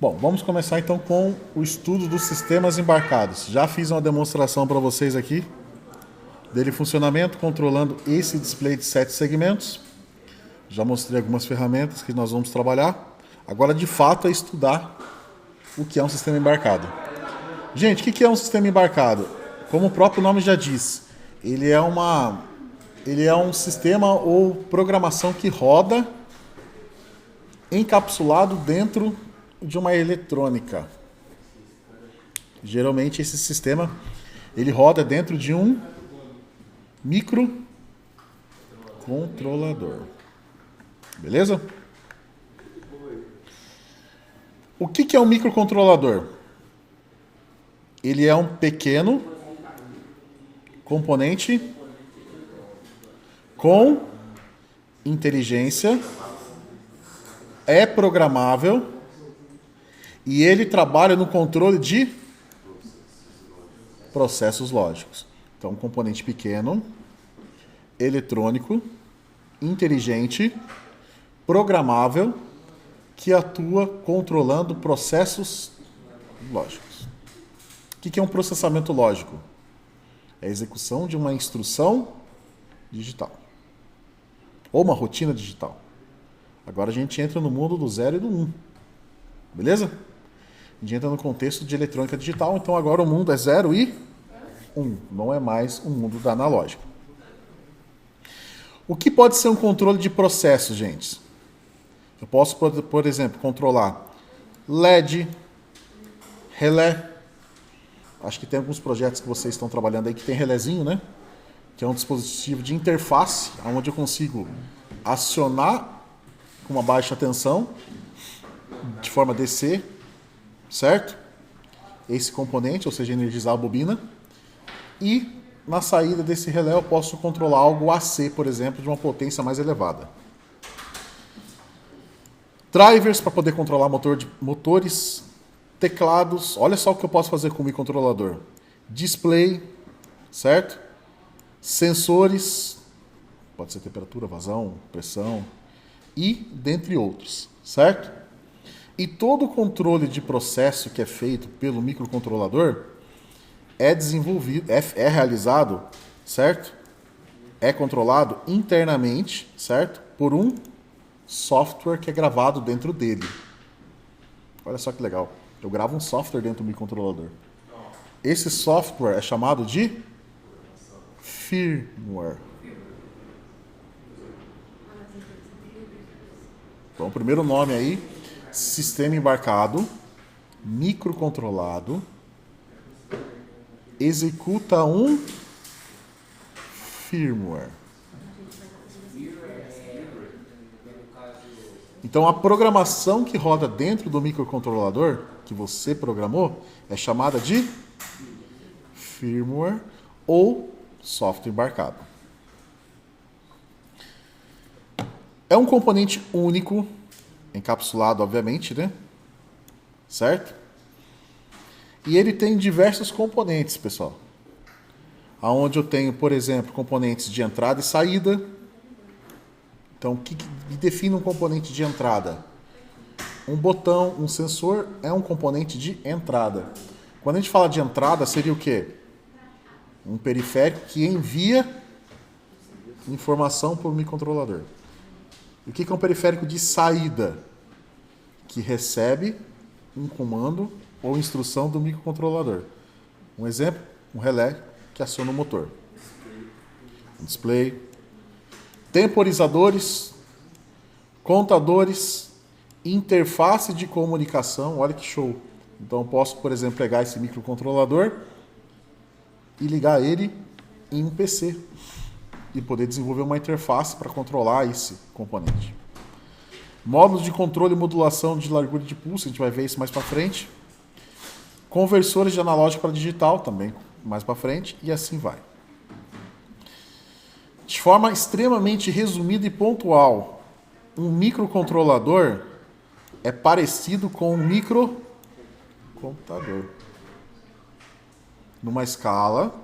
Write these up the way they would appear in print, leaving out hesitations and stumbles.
Bom, vamos começar então com o estudo dos sistemas embarcados. Já fiz uma demonstração para vocês aqui dele funcionamento, controlando esse display de 7 segmentos. Já mostrei algumas ferramentas que nós vamos trabalhar. Agora, de fato, é estudar o que é um sistema embarcado. Gente, o que é um sistema embarcado? Como o próprio nome já diz, ele é um sistema ou programação que roda encapsulado dentro de uma eletrônica. Geralmente esse sistema ele roda dentro de um microcontrolador. Beleza? O que é um microcontrolador? Ele é um pequeno componente com inteligência, é programável e ele trabalha no controle de processos lógicos. Então, um componente pequeno, eletrônico, inteligente, programável, que atua controlando processos lógicos. O que é um processamento lógico? É a execução de uma instrução digital. Ou uma rotina digital. Agora a gente entra no mundo do 0 e do 1. Beleza? A gente entra no contexto de eletrônica digital, então agora o mundo é 0 e 1. Não é mais um mundo da analógica. O que pode ser um controle de processo, gente? Eu posso, por exemplo, controlar LED, relé. Acho que tem alguns projetos que vocês estão trabalhando aí que tem relézinho, né? Que é um dispositivo de interface, onde eu consigo acionar com uma baixa tensão, de forma DC, certo? Esse componente, ou seja, energizar a bobina. E na saída desse relé eu posso controlar algo AC, por exemplo, de uma potência mais elevada. Drivers para poder controlar motores, teclados. Olha só o que eu posso fazer com o microcontrolador. Display, certo? Sensores, pode ser temperatura, vazão, pressão e dentre outros, certo? E todo o controle de processo que é feito pelo microcontrolador é desenvolvido, é realizado, certo? É controlado internamente, certo? Por um software que é gravado dentro dele. Olha só que legal. Eu gravo um software dentro do microcontrolador. Esse software é chamado de firmware. Então, o primeiro nome aí, sistema embarcado, microcontrolado, executa um firmware. Então, a programação que roda dentro do microcontrolador, que você programou, é chamada de firmware ou software embarcado. É um componente único, encapsulado, obviamente, né? Certo? E ele tem diversos componentes, pessoal. Aonde eu tenho, por exemplo, componentes de entrada e saída. Então, o que define um componente de entrada? Um botão, um sensor é um componente de entrada. Quando a gente fala de entrada, seria o quê? Um periférico que envia informação para o microcontrolador. E o que é um periférico de saída? Que recebe um comando ou instrução do microcontrolador. Um exemplo, um relé que aciona o motor. Um display. Temporizadores, contadores, interface de comunicação. Olha que show. Então eu posso, por exemplo, pegar esse microcontrolador e ligar ele em um PC. E poder desenvolver uma interface para controlar esse componente. Módulos de controle e modulação de largura de pulso, a gente vai ver isso mais para frente. Conversores de analógico para digital, também mais para frente, e assim vai. De forma extremamente resumida e pontual, um microcontrolador é parecido com um microcomputador. Numa escala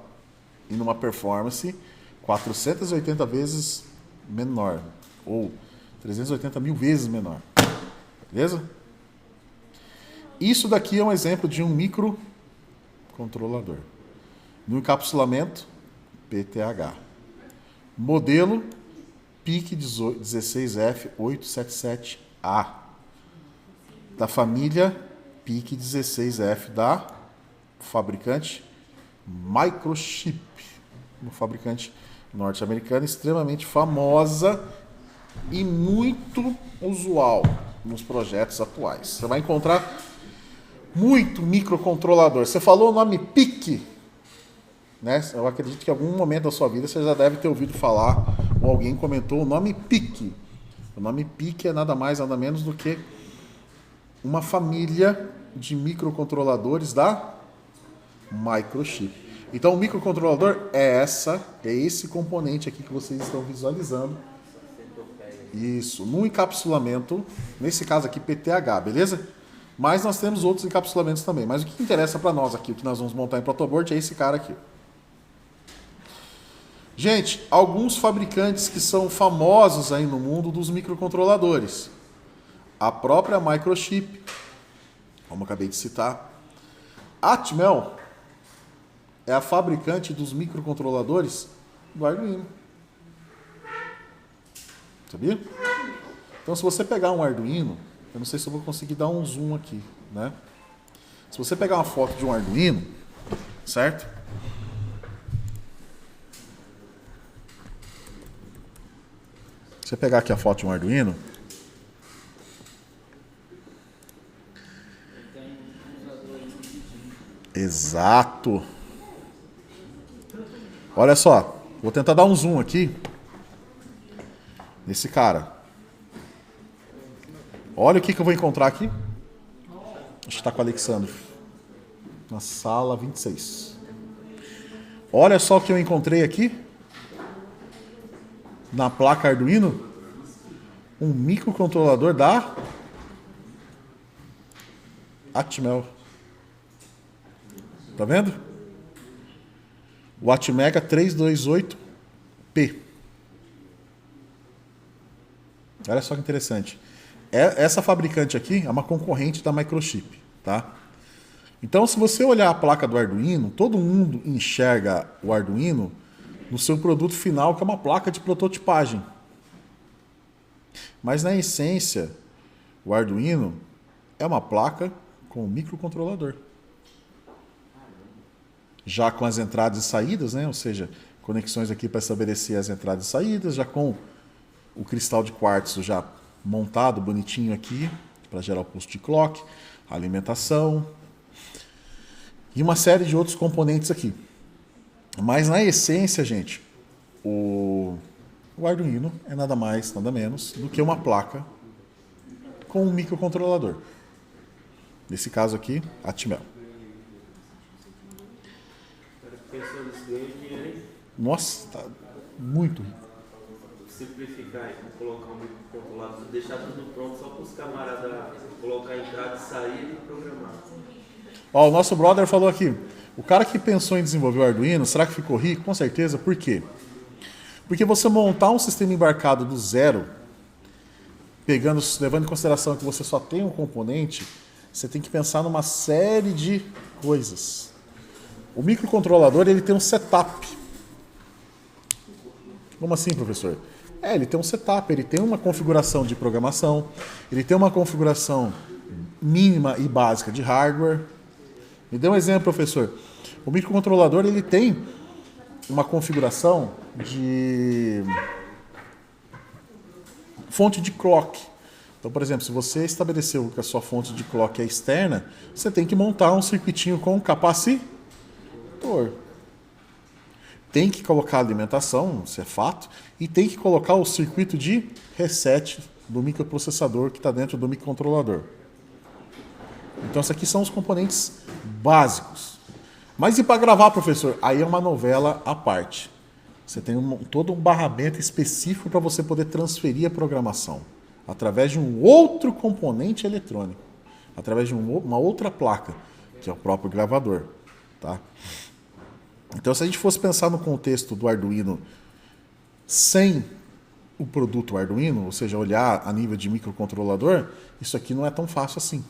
e numa performance 480 vezes menor, ou 380 mil vezes menor. Beleza? Isso daqui é um exemplo de um microcontrolador. No encapsulamento, PTH. Modelo PIC 16F877A. Da família PIC 16F da fabricante Microchip. Uma fabricante norte-americana extremamente famosa e muito usual nos projetos atuais. Você vai encontrar muito microcontrolador. Você falou o nome PIC, né? Eu acredito que em algum momento da sua vida você já deve ter ouvido falar, ou alguém comentou o nome PIC. O nome PIC é nada mais, nada menos do que uma família de microcontroladores da Microchip. Então, o microcontrolador é esse componente aqui que vocês estão visualizando. Isso, no encapsulamento, nesse caso aqui PTH, beleza? Mas nós temos outros encapsulamentos também. Mas o que interessa para nós aqui, o que nós vamos montar em protoboard é esse cara aqui. Gente, alguns fabricantes que são famosos aí no mundo dos microcontroladores. A própria Microchip, como eu acabei de citar. A Atmel é a fabricante dos microcontroladores do Arduino. Sabia? Então, se você pegar um Arduino, eu não sei se eu vou conseguir dar um zoom aqui, né? Se você pegar uma foto de um Arduino, certo? Se você pegar aqui a foto de um Arduino, exato. Olha só, vou tentar dar um zoom aqui nesse cara. Olha o que eu vou encontrar aqui. Acho que está com o Alexandre. Na sala 26. Olha só o que eu encontrei aqui. Na placa Arduino. Um microcontrolador da Atmel. Tá vendo? O Atmega 328P. Olha só que interessante. Essa fabricante aqui é uma concorrente da Microchip, tá? Então, se você olhar a placa do Arduino, todo mundo enxerga o Arduino no seu produto final, que é uma placa de prototipagem. Mas, na essência, o Arduino é uma placa com um microcontrolador. Já com as entradas e saídas, né? Ou seja, conexões aqui para estabelecer as entradas e saídas, já com o cristal de quartzo já montado bonitinho aqui para gerar o pulso de clock, a alimentação e uma série de outros componentes aqui. Mas na essência, gente, o Arduino é nada mais, nada menos do que uma placa com um microcontrolador. Nesse caso aqui, Atmel. Nossa, tá muito rico. Simplificar e colocar um microcontrolador, deixar tudo pronto só para os camaradas colocar entrada e sair e programar. Ó, o nosso brother falou aqui, o cara que pensou em desenvolver o Arduino, será que ficou rico? Com certeza. Por quê? Porque você montar um sistema embarcado do zero, levando em consideração que você só tem um componente, você tem que pensar numa série de coisas. O microcontrolador, ele tem um setup. Como assim, professor? Ele tem um setup, ele tem uma configuração de programação, ele tem uma configuração mínima e básica de hardware. Me dê um exemplo, professor. O microcontrolador, ele tem uma configuração de fonte de clock. Então, por exemplo, se você estabeleceu que a sua fonte de clock é externa, você tem que montar um circuitinho com capacitor. Tem que colocar a alimentação, isso é fato, e tem que colocar o circuito de reset do microprocessador que está dentro do microcontrolador. Então, esses aqui são os componentes básicos. Mas e para gravar, professor? Aí é uma novela à parte. Você tem todo um barramento específico para você poder transferir a programação através de um outro componente eletrônico, através de uma outra placa, que é o próprio gravador. Tá? Então, se a gente fosse pensar no contexto do Arduino sem o produto Arduino, ou seja, olhar a nível de microcontrolador, isso aqui não é tão fácil assim.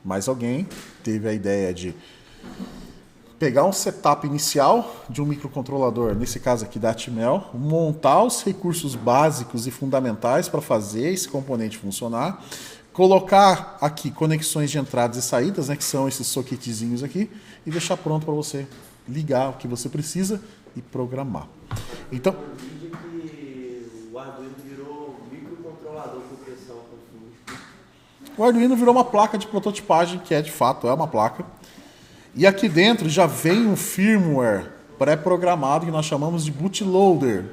Mas alguém teve a ideia de pegar um setup inicial de um microcontrolador, nesse caso aqui da Atmel, montar os recursos básicos e fundamentais para fazer esse componente funcionar, colocar aqui conexões de entradas e saídas, né, que são esses soquetezinhos aqui, e deixar pronto para você ligar o que você precisa e programar. Então, Um vídeo que o Arduino virou microcontrolador com pressão com fluxo. o Arduino virou uma placa de prototipagem, que de fato é uma placa. E aqui dentro já vem um firmware pré-programado que nós chamamos de bootloader,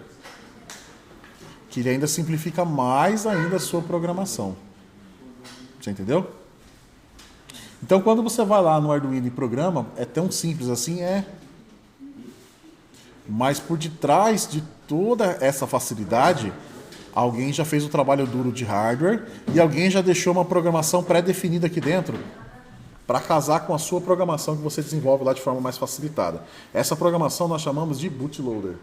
que ele ainda simplifica mais ainda a sua programação. Você entendeu? Então, quando você vai lá no Arduino e programa, é tão simples assim, mas por detrás de toda essa facilidade, alguém já fez o trabalho duro de hardware e alguém já deixou uma programação pré-definida aqui dentro para casar com a sua programação que você desenvolve lá de forma mais facilitada. Essa programação nós chamamos de bootloader.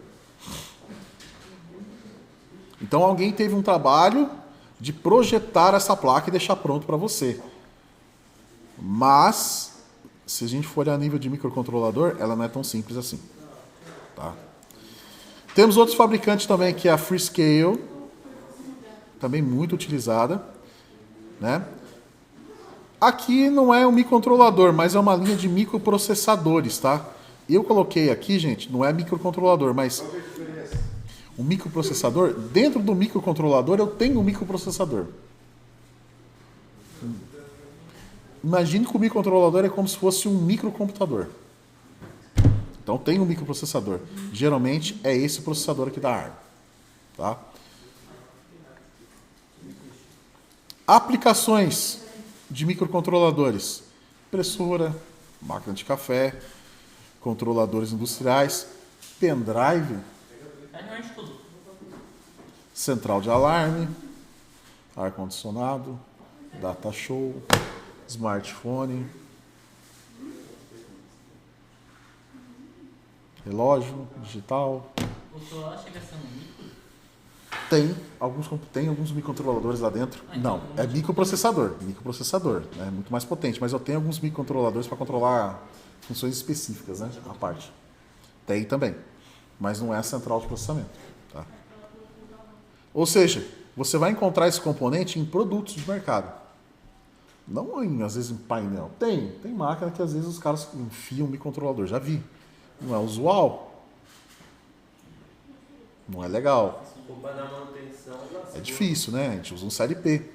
Então alguém teve um trabalho de projetar essa placa e deixar pronto para você. Mas, se a gente for a nível de microcontrolador, ela não é tão simples assim. Tá? Temos outros fabricantes também, que é a Freescale, também muito utilizada, né? Aqui não é um microcontrolador, mas é uma linha de microprocessadores, tá? Eu coloquei aqui, gente, não é microcontrolador, mas um microprocessador, dentro do microcontrolador eu tenho um microprocessador. Imagine que o microcontrolador é como se fosse um microcomputador. Então tem um microprocessador. Geralmente é esse processador aqui da ARM, tá? Aplicações de microcontroladores: impressora, máquina de café, controladores industriais, pendrive, central de alarme, ar-condicionado, data show, smartphone, relógio digital. O celular chega a ser um micro? Tem alguns microcontroladores lá dentro. Não, é microprocessador, é muito mais potente, mas eu tenho alguns microcontroladores para controlar funções específicas, né, à parte. Tem também, mas não é a central de processamento, tá? Ou seja, você vai encontrar esse componente em produtos de mercado. Não às vezes em painel. Tem máquina que às vezes os caras enfiam um microcontrolador, já vi. Não é usual. Não é legal. Se for para dar manutenção, É difícil, né? A gente usa um CLP.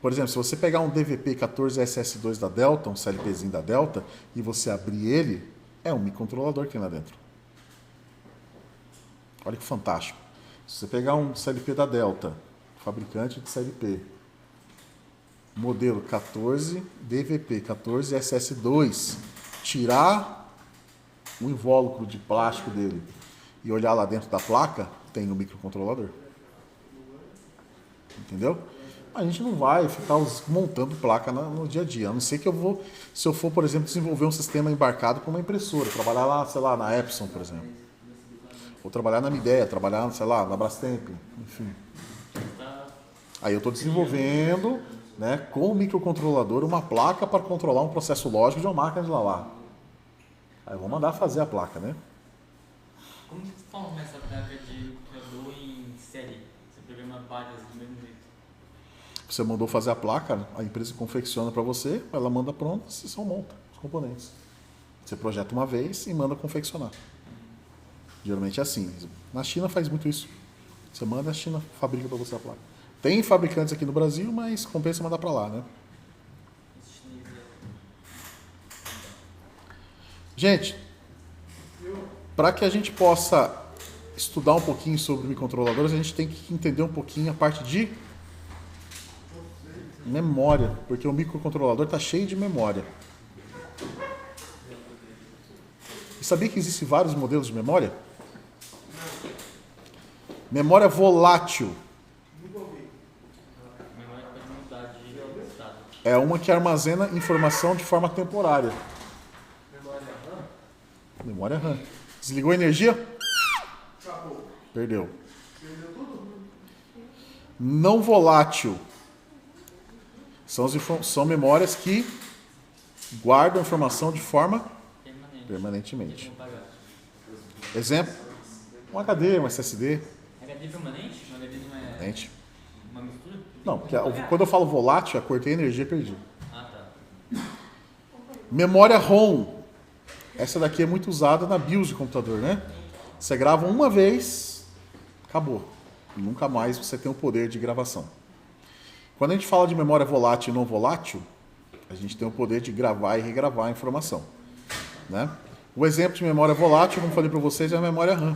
Por exemplo, se você pegar um DVP-14SS2 da Delta, um CLPzinho da Delta, e você abrir ele, é um microcontrolador que tem lá dentro. Olha que fantástico. Se você pegar um CLP da Delta, fabricante de CLP, modelo 14 DVP-14SS2, tirar o invólucro de plástico dele e olhar lá dentro da placa, tem um microcontrolador. Entendeu? A gente não vai ficar montando placa no dia a dia. A não ser que se eu for, por exemplo, desenvolver um sistema embarcado com uma impressora, trabalhar lá, sei lá, na Epson, por exemplo. Ou trabalhar na Midea, trabalhar, sei lá, na Brastemp, enfim. Aí eu estou desenvolvendo, né, com o microcontrolador uma placa para controlar um processo lógico de uma máquina de lavar. Aí eu vou mandar fazer a placa, né? Como que você forma essa placa de computador em série? Você programa várias do mesmo jeito? Você mandou fazer a placa, a empresa confecciona para você, ela manda pronto, você só monta os componentes. Você projeta uma vez e manda confeccionar. Geralmente é assim. Na China faz muito isso. Você manda, a China fabrica para você a placa. Tem fabricantes aqui no Brasil, mas compensa mandar para lá, né? Gente, para que a gente possa estudar um pouquinho sobre microcontroladores, a gente tem que entender um pouquinho a parte de memória, porque o microcontrolador está cheio de memória. E sabia que existem vários modelos de memória? Memória volátil. Memória pode mudar de estado. É uma que armazena informação de forma temporária. Memória RAM. Desligou a energia? Perdeu. Não volátil. São memórias que guardam a informação de forma Permanente. permanentemente. Tem como pagar. Exemplo, um HD, um SSD. HD permanente? Um HD não é Permanente. uma mistura? Não, porque quando eu falo volátil, eu cortei energia e perdi. Ah, tá. Memória ROM. Essa daqui é muito usada na BIOS de computador, né? Você grava uma vez, acabou. Nunca mais você tem o poder de gravação. Quando a gente fala de memória volátil e não volátil, a gente tem o poder de gravar e regravar a informação, né? O exemplo de memória volátil, como falei para vocês, é a memória RAM.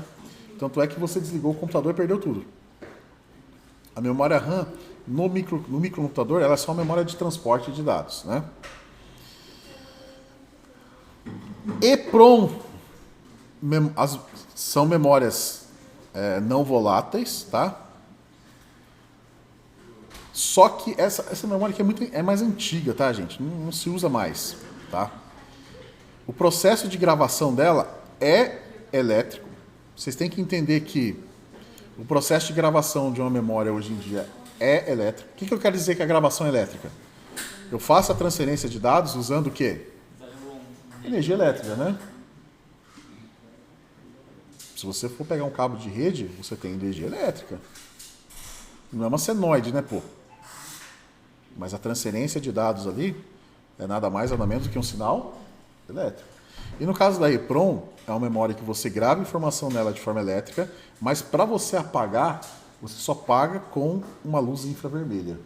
Tanto é que você desligou o computador e perdeu tudo. A memória RAM, no microcomputador, ela é só uma memória de transporte de dados, né? EPROM são memórias não voláteis, tá? Só que essa memória aqui é mais antiga, tá, gente? Não se usa mais, tá? O processo de gravação dela é elétrico. Vocês têm que entender que o processo de gravação de uma memória hoje em dia é elétrico. O que eu quero dizer que a gravação é elétrica? Eu faço a transferência de dados usando o quê? Energia elétrica, né? Se você for pegar um cabo de rede, você tem energia elétrica. Não é uma senoide, né, pô? Mas a transferência de dados ali é nada mais nada menos do que um sinal elétrico. E no caso da EPROM, é uma memória que você grava informação nela de forma elétrica, mas para você apagar, você só apaga com uma luz infravermelha.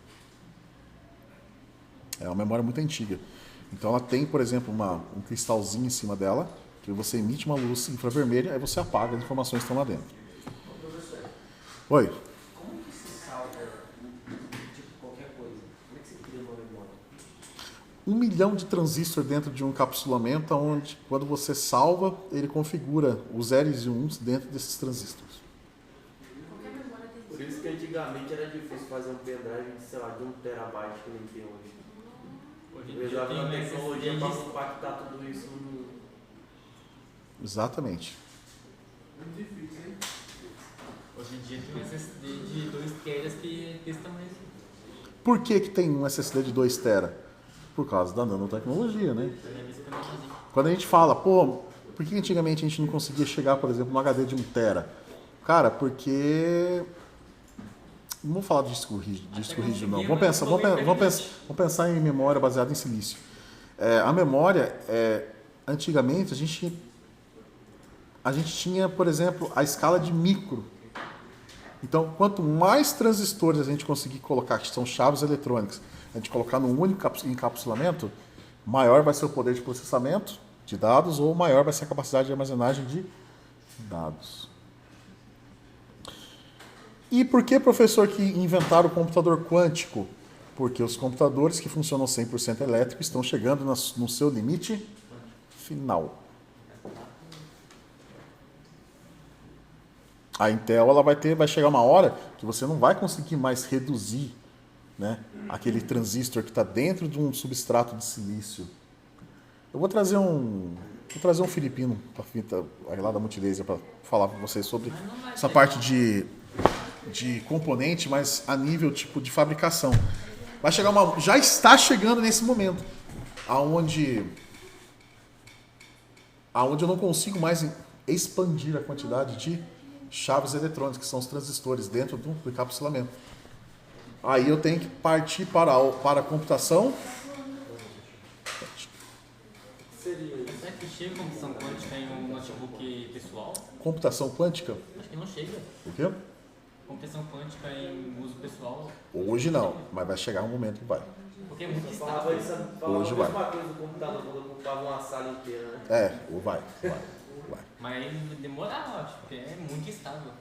É uma memória muito antiga. Então ela tem, por exemplo, um cristalzinho em cima dela, que você emite uma luz infravermelha, aí você apaga as informações que estão lá dentro. Oi? Como que se salva, tipo, qualquer coisa? Como é que você cria uma memória? 1 milhão de transistores dentro de um encapsulamento, onde quando você salva, ele configura os zeros e uns dentro desses transistores. Por isso que antigamente era difícil fazer um pendrive, sei lá, de 1 terabyte que nem tem hoje. Hoje Eu em dia usava tem uma um tecnologia SSD para de... compactar tudo isso no... Exatamente. Hoje em dia tem um SSD de 2 teras que é desse tamanho. Por que tem um SSD de 2 TB? Por causa da nanotecnologia, né? Quando a gente fala, pô, por que antigamente a gente não conseguia chegar, por exemplo, no HD de 1 TB? Cara, porque... Não vamos falar de disco rígido, não. Vamos pensar em memória baseada em silício. A memória, antigamente, a gente tinha, por exemplo, a escala de micro. Então, quanto mais transistores a gente conseguir colocar, que são chaves eletrônicas, a gente colocar num único encapsulamento, maior vai ser o poder de processamento de dados ou maior vai ser a capacidade de armazenagem de dados. E por que, professor, que inventaram o computador quântico? Porque os computadores que funcionam 100% elétrico estão chegando no seu limite final. A Intel ela vai chegar uma hora que você não vai conseguir mais reduzir, né, aquele transistor que está dentro de um substrato de silício. Eu vou trazer um filipino lá da Multilaser para falar para vocês sobre essa parte de componente, mas a nível tipo de fabricação. Já está chegando nesse momento, aonde eu não consigo mais expandir a quantidade de chaves eletrônicas, que são os transistores dentro do encapsulamento. Aí eu tenho que partir para a computação. Será que chega computação quântica em um notebook pessoal? Computação quântica? Acho que não chega. O quê? Computação quântica em uso pessoal? Hoje não, mas vai chegar um momento que vai. Porque é muito Falava estável. Hoje vai. a mesma coisa do computador quando ocupava uma sala inteira, né? Vai. Mas demora, acho, porque é muito estável.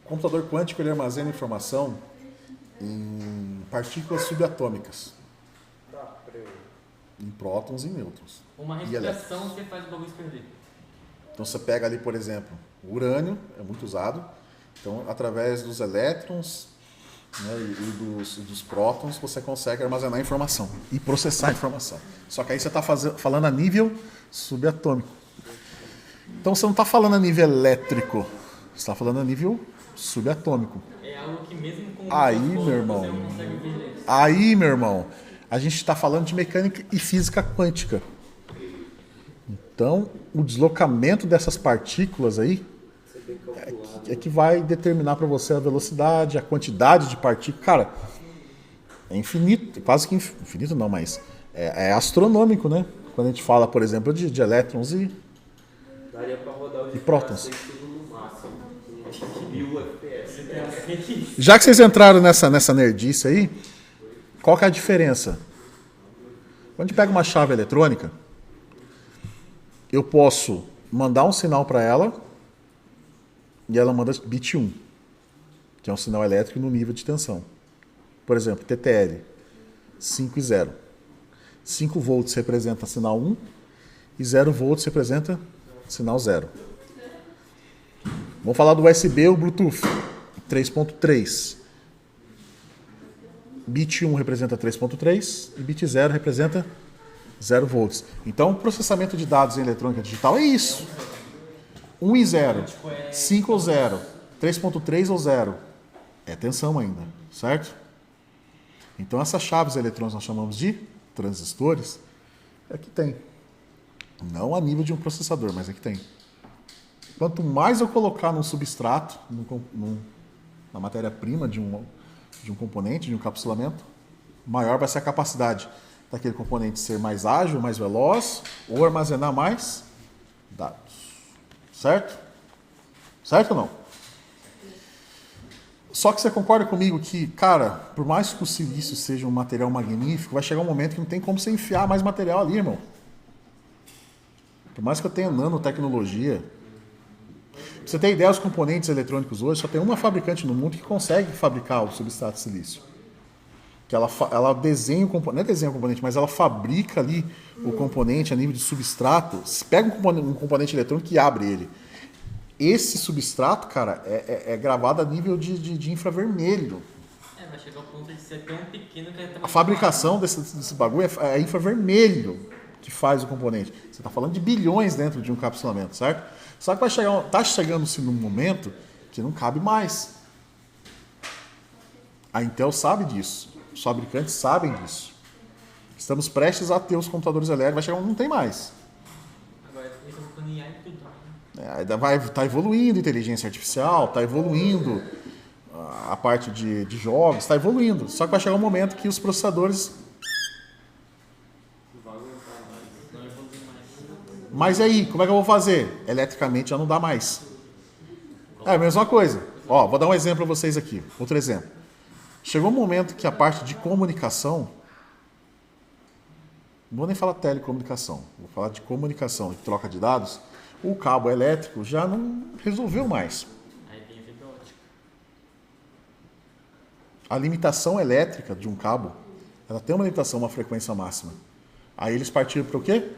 O computador quântico ele armazena informação em partículas subatômicas, Tá, peraí. em prótons e nêutrons. Uma E respiração você faz o bagulho se perder. Então você pega ali, por exemplo, o urânio, é muito usado. Então, através dos elétrons, né, e dos prótons, você consegue armazenar informação e processar a informação. Só que aí você está falando a nível subatômico. Então você não está falando a nível elétrico, você está falando a nível subatômico. É algo que mesmo com Aí, o meu irmão. você não consegue ver. Aí, meu irmão, a gente está falando de mecânica e física quântica. Então, o deslocamento dessas partículas aí é que vai determinar para você a velocidade, a quantidade de partículas. Cara, é infinito, quase que infinito não, mas é astronômico, né? Quando a gente fala, por exemplo, de elétrons Daria pra rodar o e prótons. 6 segundos no máximo. 1000 FPS. Já que vocês entraram nessa nerdice aí, qual que é a diferença? Quando a gente pega uma chave eletrônica, eu posso mandar um sinal para ela e ela manda bit 1, que é um sinal elétrico no nível de tensão. Por exemplo, TTL, 5 e 0. 5 volts representa sinal 1 e 0 volts representa sinal 0. Vamos falar do USB ou Bluetooth, 3.3. Bit 1 representa 3.3 e bit 0 representa 0 volts. Então, o processamento de dados em eletrônica digital é isso. 1 e 0, 5 ou 0, 3.3 ou 0. É tensão ainda, certo? Então, essas chaves eletrônicas nós chamamos de transistores. É que tem. Não a nível de um processador, mas é que tem. Quanto mais eu colocar num substrato, na matéria-prima de um componente, de um encapsulamento, maior vai ser a capacidade daquele componente ser mais ágil, mais veloz, ou armazenar mais dados. Certo? Certo ou não? Só que você concorda comigo que, cara, por mais que o silício seja um material magnífico, vai chegar um momento que não tem como você enfiar mais material ali, irmão. Por mais que eu tenha nanotecnologia. Pra você ter ideia, os componentes eletrônicos hoje, só tem uma fabricante no mundo que consegue fabricar o substrato de silício. Que ela desenha o componente, não é desenha o componente, mas ela fabrica ali o componente a nível de substrato. Você pega um componente eletrônico e abre ele. Esse substrato, cara, é gravado a nível de infravermelho. Vai chegar ao ponto de ser tão pequeno que A fabricação desse bagulho é infravermelho que faz o componente. Você está falando de bilhões dentro de um encapsulamento, certo? Só que está chegando-se num momento que não cabe mais. A Intel sabe disso. Os fabricantes sabem disso. Estamos prestes a ter os computadores elétricos. Vai chegar um não tem mais. Agora eles estão colocando IA em tudo. Ainda vai estar evoluindo a inteligência artificial, está evoluindo a parte de jogos, está evoluindo. Só que vai chegar um momento que os processadores... Não evolui mais. Mas aí, como é que eu vou fazer? Eletricamente já não dá mais. É a mesma coisa. Ó, vou dar um exemplo para vocês aqui. Outro exemplo. Chegou um momento que a parte de comunicação... Não vou nem falar telecomunicação. Vou falar de comunicação e troca de dados. O cabo elétrico já não resolveu mais. Aí tem a fibra ótica. A limitação elétrica de um cabo, ela tem uma limitação, uma frequência máxima. Aí eles partiram para o quê?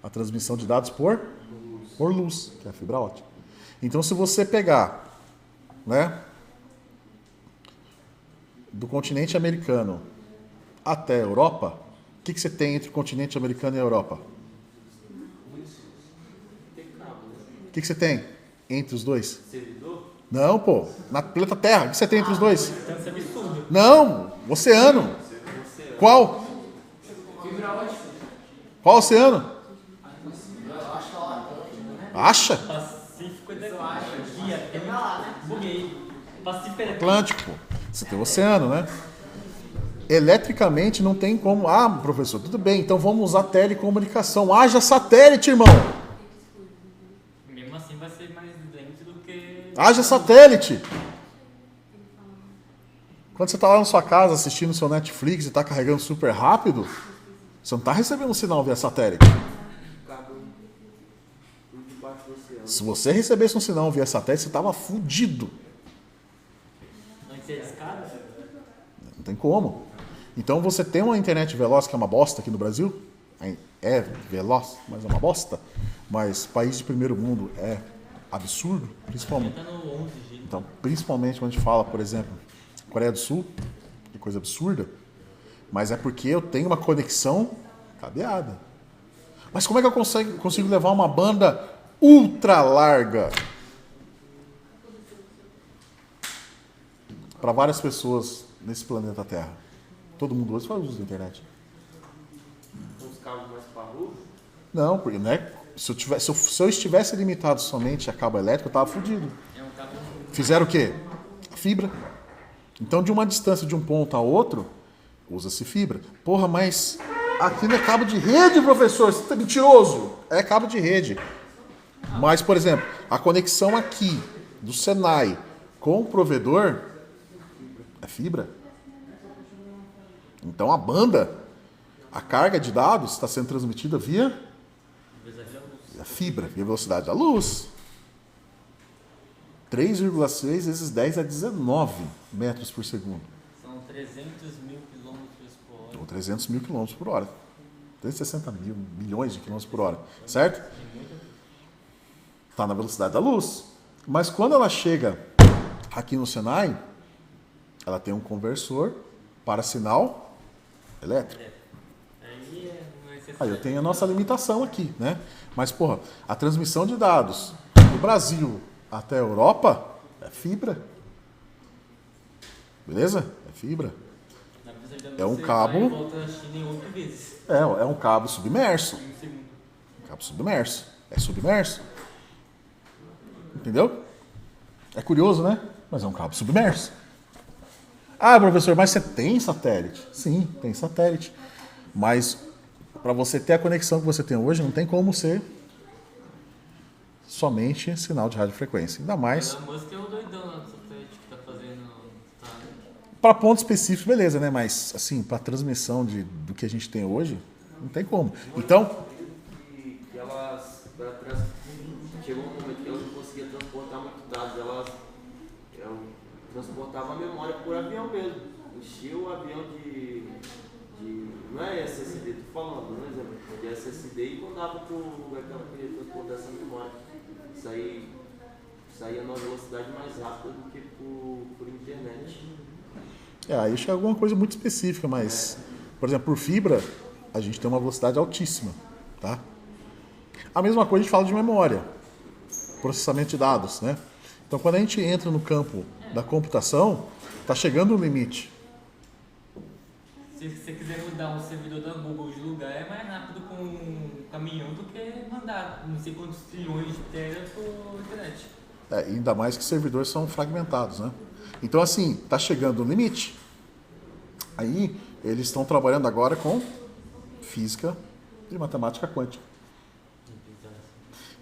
A transmissão de dados por luz, que é a fibra ótica. Então, se você pegar, né, do continente americano até a Europa, o que você tem entre o continente americano e a Europa? O que você tem entre os dois? Servidor? Não, pô. Na planeta Terra, o que você tem entre os dois? Distância absurda. Não, oceano. Qual? Qual oceano? Acha? Pacífico é guia. Buguei. Pacífico é Atlântico. Pô. Você tem o oceano, né? Eletricamente não tem como. Ah, professor, tudo bem, então vamos usar telecomunicação. Haja satélite, irmão. Mesmo assim vai ser mais lento do que... Haja satélite. Quando você está lá na sua casa assistindo o seu Netflix e está carregando super rápido, você não está recebendo um sinal via satélite. Cabo por debaixo do oceano. Se você recebesse um sinal via satélite, você estava fudido. Antes é escada? Não tem como. Então você tem uma internet veloz, que é uma bosta aqui no Brasil. É veloz, mas é uma bosta. Mas país de primeiro mundo é absurdo, principalmente. Tá no 11G. Então, principalmente quando a gente fala, por exemplo, Coreia do Sul, que coisa absurda, mas é porque eu tenho uma conexão cabeada. Mas como é que eu consigo levar uma banda ultra larga para várias pessoas nesse planeta Terra? Todo mundo hoje faz uso da internet. cabos mais parrudos? Não, porque né, se eu estivesse limitado somente a cabo elétrico, eu tava fudido. É um cabo. Fizeram o quê? Fibra. Então, de uma distância de um ponto a outro, usa-se fibra. Porra, mas aqui não é cabo de rede, professor? Você tá mentiroso? É cabo de rede. Mas, por exemplo, a conexão aqui do Senai com o provedor é fibra. Então, a banda, a carga de dados está sendo transmitida via fibra, via velocidade da luz. 3,6 vezes 10 a 19 metros por segundo. São 300 mil quilômetros por hora. Ou 300 mil quilômetros por hora. 360 milhões de quilômetros por hora. Certo? Está na velocidade da luz. Mas quando ela chega aqui no Senai, ela tem um conversor para sinal elétrico. Aí é uma exceção. Aí eu tenho a nossa limitação aqui, né? Mas, porra, a transmissão de dados do Brasil até a Europa é fibra. Beleza? É fibra. Na verdade, É um você cabo- vai e volta à China em 8 vezes. É um cabo submerso. Em um segundo. Cabo submerso. É submerso. Entendeu? É curioso, né? Mas é um cabo submerso. Ah, professor, mas você tem satélite? Sim, tem satélite. Mas para você ter a conexão que você tem hoje, não tem como ser somente sinal de radiofrequência. Ainda mais Elon Musk é o doidão lá do satélite que tá fazendo. Tá. para pontos específicos, beleza, né? Mas assim, para transmissão do que a gente tem hoje, não tem como. Então, Que elas, chegou um momento que elas não conseguiam transportar muitos dados, elas transportavam a memória por avião mesmo. Enchia o avião de não é SSD, tô falando, não é exemplo, de SSD e mandava para o lugar que ela queria transportar essa memória. Saía numa velocidade mais rápida do que por internet. aí chega alguma coisa muito específica, mas, por exemplo, por fibra, a gente tem uma velocidade altíssima, tá? A mesma coisa a gente fala de memória, processamento de dados, né? Então, quando a gente entra no campo da computação, está chegando o limite. Se você quiser mudar um servidor da Google de lugar, é mais rápido com um caminhão do que mandar não sei quantos trilhões de teras por internet. Ainda mais que servidores são fragmentados, né? Então, assim, está chegando o limite. Aí, eles estão trabalhando agora com física e matemática quântica.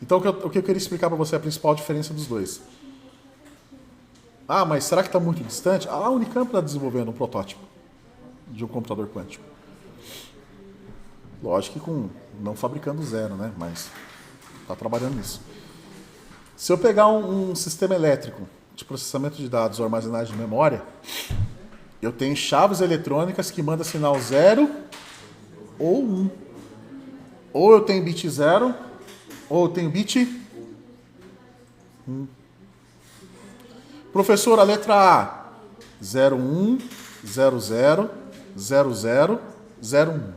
Então, o que eu queria explicar para você é a principal diferença dos dois. Ah, mas será que está muito distante? A Unicamp está desenvolvendo um protótipo de um computador quântico. Lógico que não fabricando zero, né? Mas está trabalhando nisso. Se eu pegar um sistema elétrico de processamento de dados ou armazenagem de memória, eu tenho chaves eletrônicas que mandam sinal 0 ou 1. Ou eu tenho bit 0, ou eu tenho bit 1. Professor, a letra A, 01, 00, 00, 01.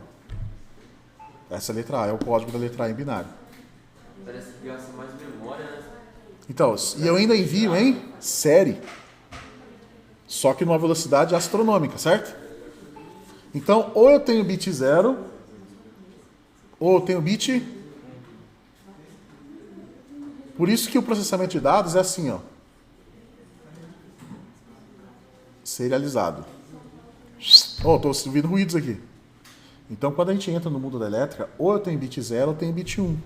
Essa é a letra A, é o código da letra A em binário. Parece que gasta mais memória, né? Então, e eu ainda envio em série. Só que numa velocidade astronômica, certo? Então, ou eu tenho bit 0, ou eu tenho bit... Por isso que o processamento de dados é assim, ó. Serializado. Estou ouvindo ruídos aqui. Então, quando a gente entra no mundo da elétrica, ou eu tenho bit 0 ou eu tenho bit 1.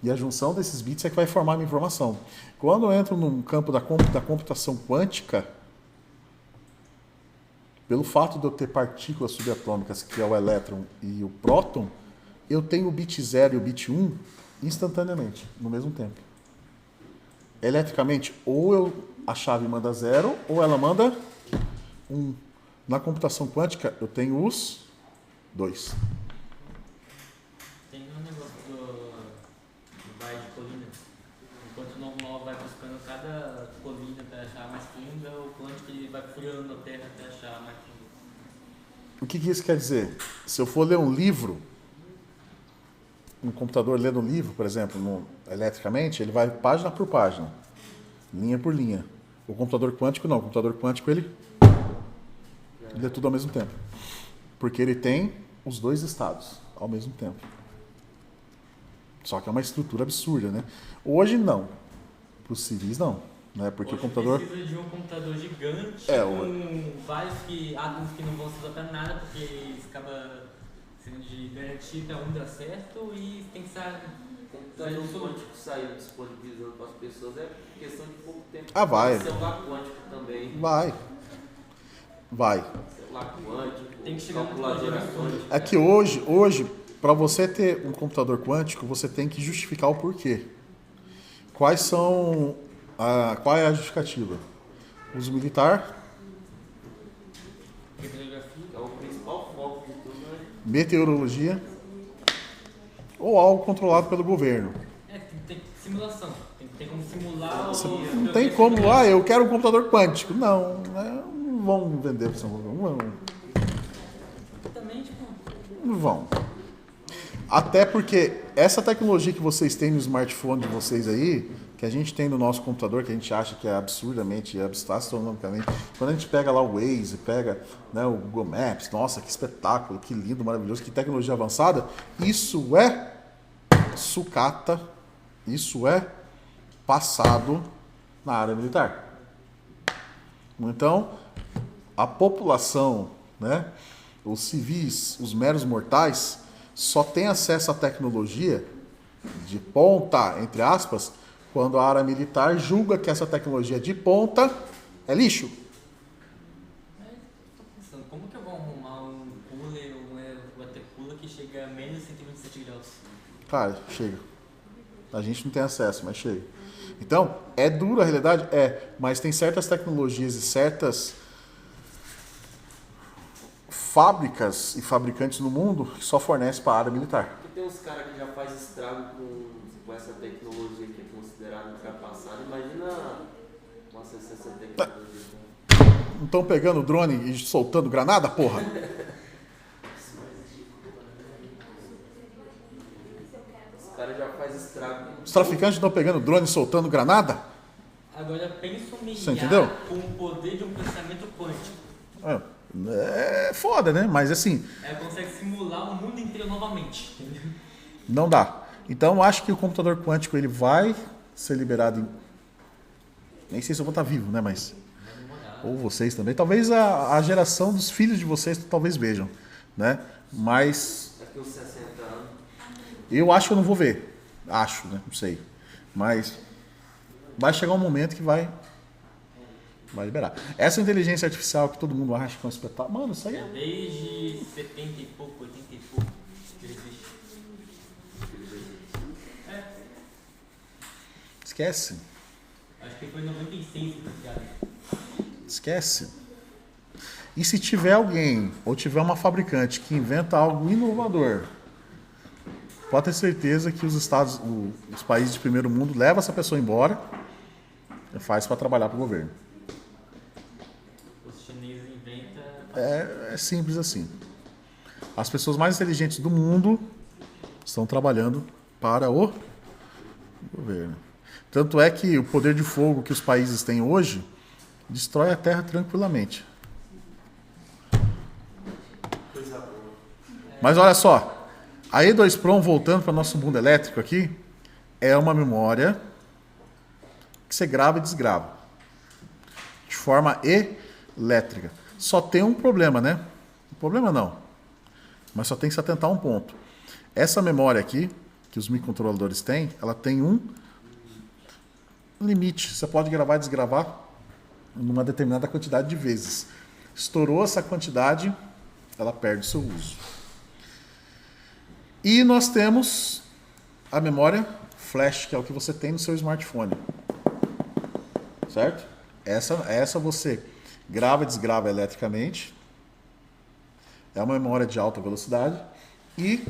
E a junção desses bits é que vai formar a minha informação. Quando eu entro no campo da computação quântica, pelo fato de eu ter partículas subatômicas, que é o elétron e o próton, eu tenho o bit 0 e o bit 1 instantaneamente, no mesmo tempo. Eletricamente, ou a chave manda 0, ou ela manda 1. Na computação quântica, eu tenho os 2. Tem um negócio do vai de colina. Enquanto o normal vai buscando cada colina para achar mais funda, o quântico ele vai furando a terra até achar mais funda. O que isso quer dizer? Se eu for ler um livro, um computador lendo um livro, por exemplo, eletricamente, ele vai página por página, linha por linha. O computador quântico não. O computador quântico ele lê tudo ao mesmo tempo. Porque ele tem os dois estados. ao mesmo tempo. Só que é uma estrutura absurda, né? Hoje não. Para os civis não. Né? Porque Hoje o computador... precisa de um computador gigante É, com vários átomos que não vão se usar para nada, porque isso acaba sendo de garantir para um dar certo e tem que estar... O computador quântico saiu disponibilizando para as pessoas é questão de pouco tempo. Ah, vai. Celular quântico também. Vai. Celular quântico, Tem que chegar no calculadora computador. É quântica. que hoje, para você ter um computador quântico, você tem que justificar o porquê. Qual é a justificativa? Uso militar, Criptografia. É o principal foco de tudo, né? meteorologia ou algo controlado pelo governo. Tem que ter simulação. Tem que ter como simular Você o... não tem como, eu quero um computador quântico. Não, né? Não vão vender para não Também, tipo... vão. Até porque essa tecnologia que vocês têm no smartphone de vocês aí, que a gente tem no nosso computador, que a gente acha que é absurdamente, astronomicamente, quando a gente pega lá o Waze, pega, né, o Google Maps, nossa, que espetáculo, que lindo, maravilhoso, que tecnologia avançada, isso é sucata, isso é passado na área militar. Então, a população, né, os civis, os meros mortais, só tem acesso à tecnologia de ponta, entre aspas, quando a área militar julga que essa tecnologia de ponta é lixo. Tô pensando, como que eu vou arrumar um cooler ou um watercooler que chega a menos 127 graus? Cara, chega. A gente não tem acesso, mas chega. Então, é dura a realidade? É, mas tem certas tecnologias e certas fábricas e fabricantes no mundo que só fornecem para a área militar. Porque tem uns caras que já faz estrago com essa tecnologia que é considerada ultrapassada. Imagina uma essa tecnologia. Não estão pegando drone e soltando granada, porra? Os caras já fazem estrago. Os traficantes estão pegando drone e soltando granada? Agora pensa um Você entendeu? com o poder de um pensamento quântico. É foda, né? Mas assim, Ela consegue simular o mundo inteiro novamente. Entendeu? não dá. Então, eu acho que o computador quântico ele vai ser liberado em... Nem sei se eu vou estar vivo, né? Mas... Ou vocês também. Talvez a geração dos filhos de vocês talvez vejam, né? Mas... Daqui uns 60 anos. Eu acho que eu não vou ver. Acho, né? Não sei. Mas... Vai chegar um momento que vai liberar. Essa inteligência artificial que todo mundo acha que é um espetáculo... Mano, isso aí é... Desde 70 e pouco, 80 e pouco, que ele existe. Esquece. Acho que foi em 96 que foi criado. Esquece. E se tiver alguém, ou tiver uma fabricante que inventa algo inovador, pode ter certeza que os países de primeiro mundo levam essa pessoa embora e faz para trabalhar para o governo. Os chineses inventam. É simples assim. As pessoas mais inteligentes do mundo estão trabalhando para o governo. Tanto é que o poder de fogo que os países têm hoje destrói a Terra tranquilamente. Coisa boa. Mas olha só, a E2 Prom, voltando para o nosso mundo elétrico aqui, é uma memória que você grava e desgrava. De forma elétrica. Só tem um problema, né? Um problema não. Mas só tem que se atentar a um ponto. Essa memória aqui, que os microcontroladores têm, ela tem um limite. Você pode gravar e desgravar numa determinada quantidade de vezes. Estourou essa quantidade, ela perde o seu uso. E nós temos a memória flash, que é o que você tem no seu smartphone. Certo? Essa você grava e desgrava eletricamente. É uma memória de alta velocidade e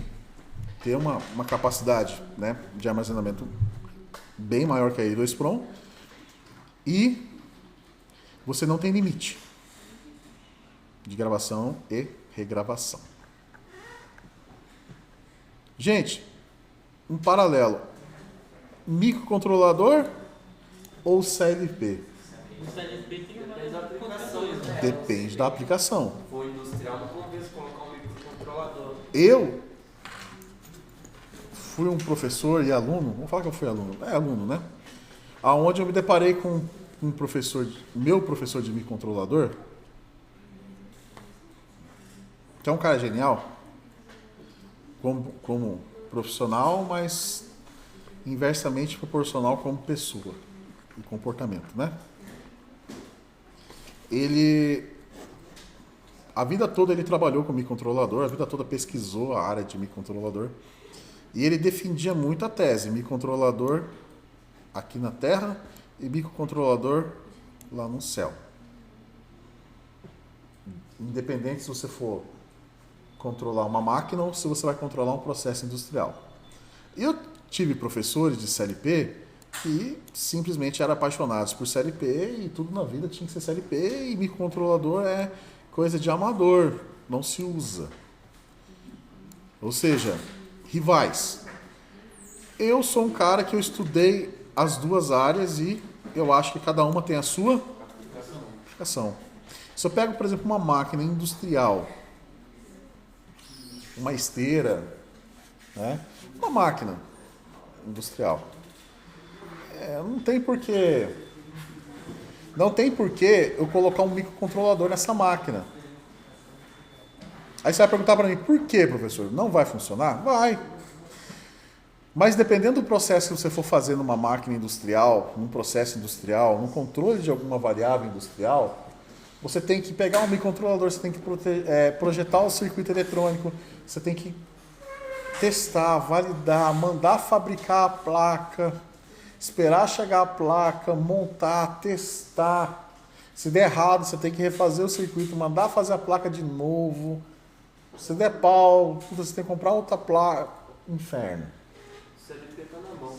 tem uma capacidade, né, de armazenamento bem maior que a E2 Prom. E você não tem limite de gravação e regravação. Gente, um paralelo. Microcontrolador ou CLP? O CLP tem Depende da aplicação, condições, né? Depende da aplicação. Se for industrial, não convence colocar um microcontrolador. Eu fui um professor e aluno, vamos falar que eu fui aluno, é aluno, né? Aonde eu me deparei com um professor, meu professor de microcontrolador, que é um cara genial, como profissional, mas inversamente proporcional como pessoa e comportamento, né? A vida toda ele trabalhou com microcontrolador, a vida toda pesquisou a área de microcontrolador, e ele defendia muito a tese, microcontrolador aqui na Terra e microcontrolador lá no céu. Independente se você for controlar uma máquina ou se você vai controlar um processo industrial. Eu tive professores de CLP que simplesmente eram apaixonados por CLP e tudo na vida tinha que ser CLP e microcontrolador é coisa de amador, não se usa. Ou seja, rivais. Eu sou um cara que eu estudei as duas áreas e eu acho que cada uma tem a sua aplicação. Se eu pego, por exemplo, uma máquina industrial, uma esteira, né? Uma máquina industrial, não tem porquê eu colocar um microcontrolador nessa máquina. Aí você vai perguntar para mim, por que, professor? Não vai funcionar? Vai. Mas dependendo do processo que você for fazer numa máquina industrial, num processo industrial, num controle de alguma variável industrial, você tem que pegar um microcontrolador, você tem que projetar o circuito eletrônico, você tem que testar, validar, mandar fabricar a placa, esperar chegar a placa, montar, testar. Se der errado, você tem que refazer o circuito, mandar fazer a placa de novo. Se der pau, você tem que comprar outra placa. Inferno. O CLP está na mão.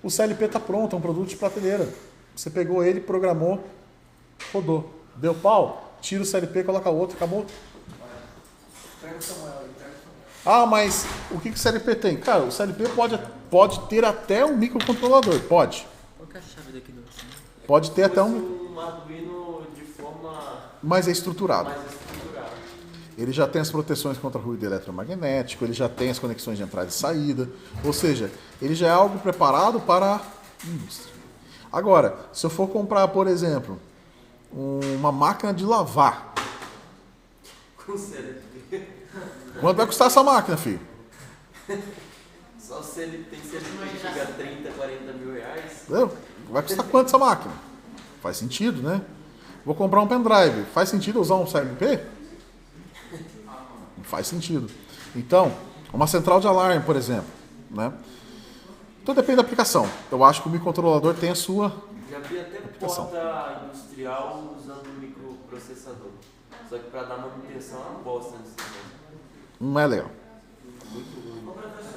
O CLP está pronto, é um produto de prateleira. Você pegou ele, programou, rodou. Deu pau, tira o CLP, coloca outro, acabou. Ah, mas o que o CLP tem? Cara, o CLP pode ter até um microcontrolador, pode. Qual que é a chave daqui do assim? Pode ter até um Arduino de forma mas é estruturado. mais estruturada. Ele já tem as proteções contra ruído eletromagnético, ele já tem as conexões de entrada e saída, ou seja, ele já é algo preparado para a indústria. Agora, se eu for comprar, por exemplo, uma máquina de lavar, Com CLP. quanto vai custar essa máquina, filho? Só se ele tem CLP que chega a 30, 40 mil reais. Entendeu? Vai custar quanto essa máquina? Faz sentido, né? Vou comprar um pendrive. Faz sentido usar um CLP? Não faz sentido. Então, uma central de alarme, por exemplo, né? Então depende da aplicação. Eu acho que o microcontrolador tem a sua Já vi até aplicação. porta industrial usando microprocessador. Só que para dar manutenção é uma bosta nesse negócio. Não é legal.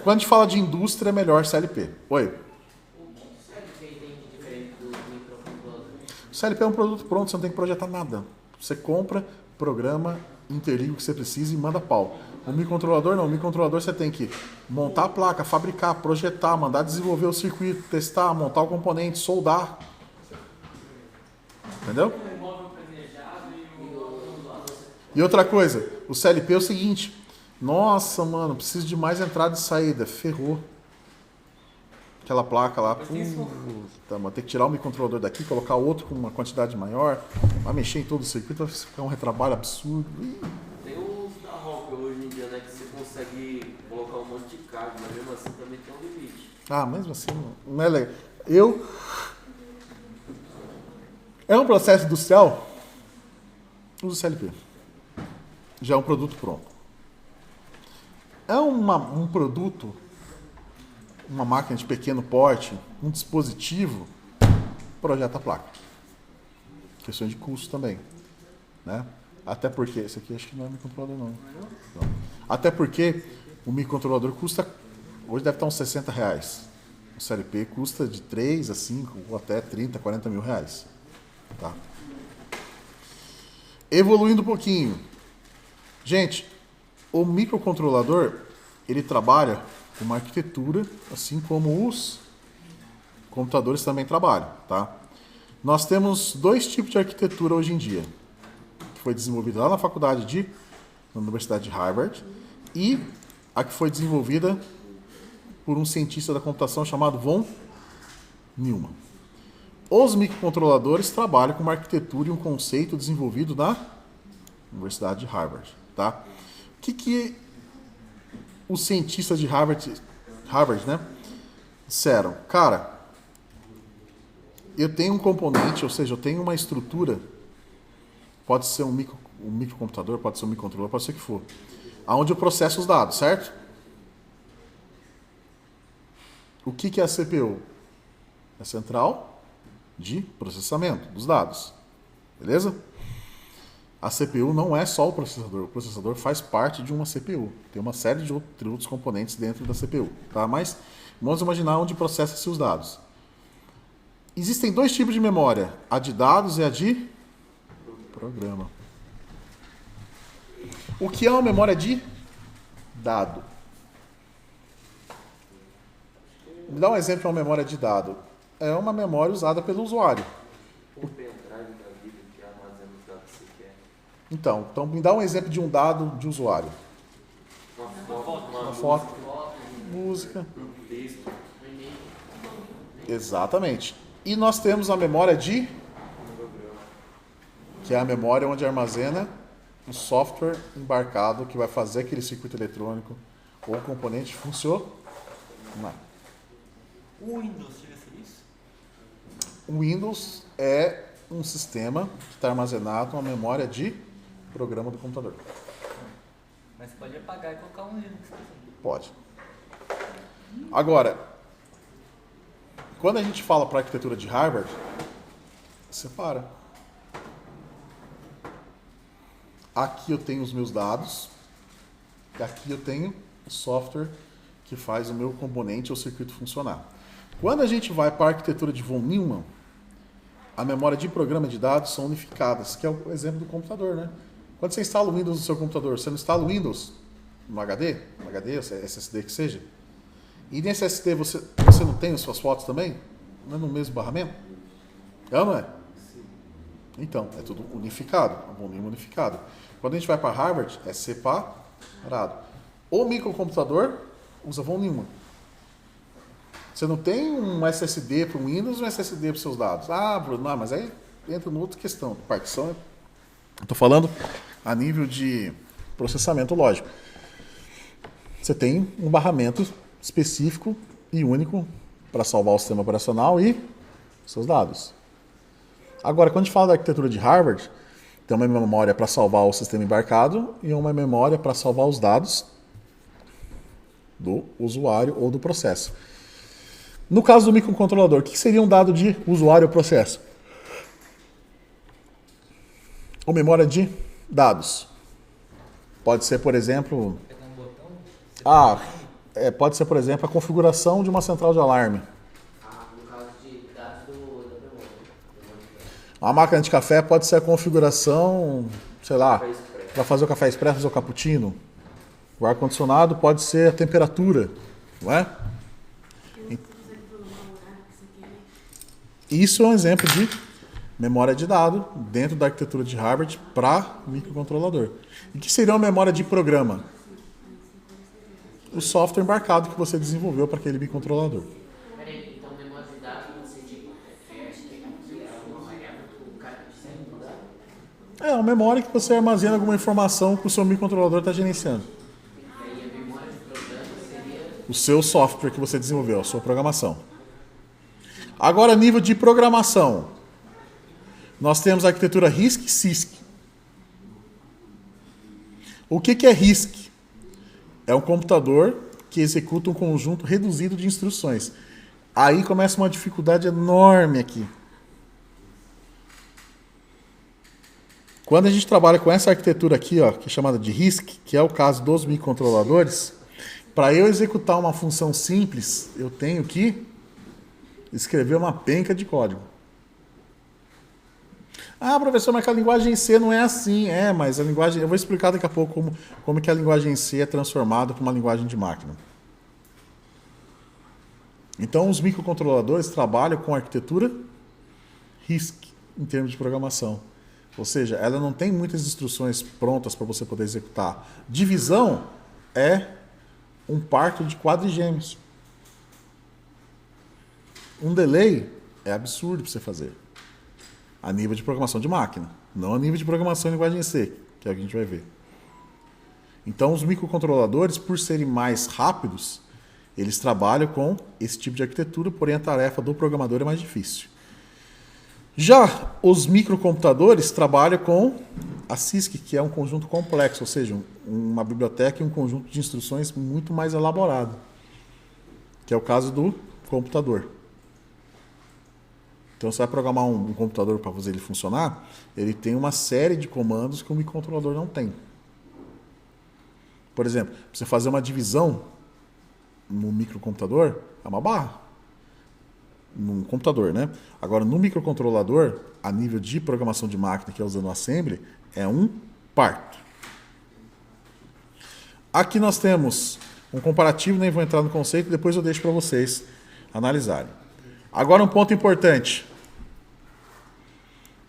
Quando a gente fala de indústria, é melhor CLP. Oi. O CLP tem de diferente do microcontrolador? O CLP é um produto pronto, você não tem que projetar nada. Você compra, programa, interliga o que você precisa e manda pau. O microcontrolador não. O microcontrolador você tem que montar a placa, fabricar, projetar, mandar desenvolver o circuito, testar, montar o componente, soldar. Entendeu? E outra coisa, o CLP é o seguinte. Nossa, mano, preciso de mais entrada e saída. Ferrou. Aquela placa lá. Mano, tem que tirar o microcontrolador daqui, colocar outro com uma quantidade maior. Vai mexer em todo o circuito, vai ficar um retrabalho absurdo. Tem uns da Rockwell hoje em dia, né? Que você consegue colocar um monte de carga, mas mesmo assim também tem um limite. Ah, mesmo assim, não é legal. É um processo industrial? Uso CLP. Já é um produto pronto. É um produto, uma máquina de pequeno porte, um dispositivo, projeta a placa. Questão de custo também, né? Até porque, esse aqui acho que não é microcontrolador não. Não. Até porque o microcontrolador custa, hoje deve estar uns 60 reais. O CLP custa de 3 a 5 ou até 30, 40 mil reais. Tá? Evoluindo um pouquinho. Gente, o microcontrolador, ele trabalha com uma arquitetura, assim como os computadores também trabalham, tá? Nós temos dois tipos de arquitetura hoje em dia, que foi desenvolvida lá na Universidade de Harvard, e a que foi desenvolvida por um cientista da computação chamado von Neumann. Os microcontroladores trabalham com uma arquitetura e um conceito desenvolvido na Universidade de Harvard. Tá? O que os cientistas de Harvard, né, disseram? Cara, eu tenho um componente, ou seja, eu tenho uma estrutura, pode ser um microcomputador, pode ser um microcontrolador, pode ser o que for, onde eu processo os dados, certo? O que é a CPU? É a central de processamento dos dados. Beleza? A CPU não é só o processador faz parte de uma CPU. Tem uma série de outros componentes dentro da CPU. Tá? Mas vamos imaginar onde processa-se os dados. Existem dois tipos de memória, a de dados e a de programa. O que é uma memória de dado? Me dá um exemplo de uma memória de dado. É uma memória usada pelo usuário. Um pendrive da vida que armazena os dados que você quer. Então me dá um exemplo de um dado de usuário. Uma Foto, música. um texto. Exatamente. E nós temos a memória de... que é a memória onde armazena o software embarcado que vai fazer aquele circuito eletrônico ou componente funcionar. O Windows chega a ser isso? O Windows é um sistema que está armazenado numa memória de programa do computador. Mas pode apagar e colocar um Linux. Pode. Agora, quando a gente fala para a arquitetura de Harvard, separa. Aqui eu tenho os meus dados, e aqui eu tenho o software que faz o meu componente ou circuito funcionar. Quando a gente vai para a arquitetura de von Neumann, a memória de programa de dados são unificadas, que é o exemplo do computador, né? Quando você instala o Windows no seu computador, você não instala o Windows no HD, SSD que seja, e nesse SSD você não tem as suas fotos também? Não é no mesmo barramento? É ou não é? Então, é tudo unificado, von Neumann unificado. Quando a gente vai para Harvard, é separado. O microcomputador usa von Neumann. Você não tem um SSD para o Windows e um SSD para os seus dados. Ah, Bruno, não, mas aí entra numa outra questão. Partição, estou falando a nível de processamento lógico. Você tem um barramento específico e único para salvar o sistema operacional e seus dados. Agora, quando a gente fala da arquitetura de Harvard, tem uma memória para salvar o sistema embarcado e uma memória para salvar os dados do usuário ou do processo. No caso do microcontrolador, o que seria um dado de usuário ou processo? Ou memória de dados. Pode ser, por exemplo... pode ser, por exemplo, a configuração de uma central de alarme. No caso de dados da memória. A máquina de café pode ser a configuração, sei lá, para fazer o café expresso, fazer o cappuccino. O ar-condicionado pode ser a temperatura, não é? Isso é um exemplo de memória de dado dentro da arquitetura de Harvard para microcontrolador. E o que seria uma memória de programa? O software embarcado que você desenvolveu para aquele microcontrolador. Peraí, então memória de dados pode ser tipo, é uma variável que o cara precisa mudar? É uma memória que você armazena alguma informação que o seu microcontrolador está gerenciando. E aí a memória de programa seria... O seu software que você desenvolveu, a sua programação. Agora, nível de programação. Nós temos a arquitetura RISC e CISC. O que é RISC? É um computador que executa um conjunto reduzido de instruções. Aí começa uma dificuldade enorme aqui. Quando a gente trabalha com essa arquitetura aqui, ó, que é chamada de RISC, que é o caso dos microcontroladores, para eu executar uma função simples, eu tenho que escrever uma penca de código. Ah, professor, mas a linguagem C não é assim. Mas a linguagem... Eu vou explicar daqui a pouco como que a linguagem C é transformada para uma linguagem de máquina. Então, os microcontroladores trabalham com arquitetura RISC, em termos de programação. Ou seja, ela não tem muitas instruções prontas para você poder executar. Divisão é um parto de quadrigêmeos. Um delay é absurdo para você fazer. A nível de programação de máquina. Não a nível de programação em linguagem C, que é o que a gente vai ver. Então, os microcontroladores, por serem mais rápidos, eles trabalham com esse tipo de arquitetura, porém a tarefa do programador é mais difícil. Já os microcomputadores trabalham com a CISC, que é um conjunto complexo, ou seja, uma biblioteca e um conjunto de instruções muito mais elaborado, que é o caso do computador. Então, você vai programar um computador para fazer ele funcionar, ele tem uma série de comandos que o microcontrolador não tem. Por exemplo, para você fazer uma divisão no microcomputador, é uma barra. Num computador, né? Agora, no microcontrolador, a nível de programação de máquina, que é usando o assembly, é um parto. Aqui nós temos um comparativo, nem vou entrar no conceito, depois eu deixo para vocês analisarem. Agora, um ponto importante.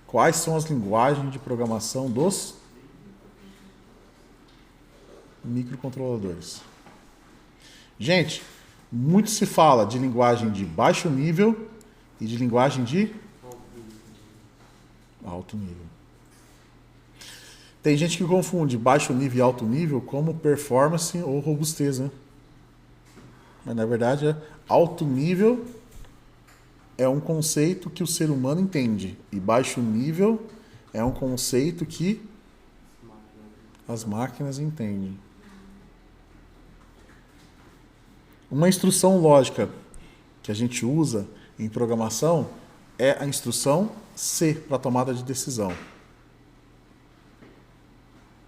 Quais são as linguagens de programação dos microcontroladores? Gente, muito se fala de linguagem de baixo nível e de linguagem de alto nível. Tem gente que confunde baixo nível e alto nível como performance ou robustez, né? Mas na verdade alto nível é um conceito que o ser humano entende e baixo nível é um conceito que as máquinas entendem. Uma instrução lógica que a gente usa em programação é a instrução C para tomada de decisão.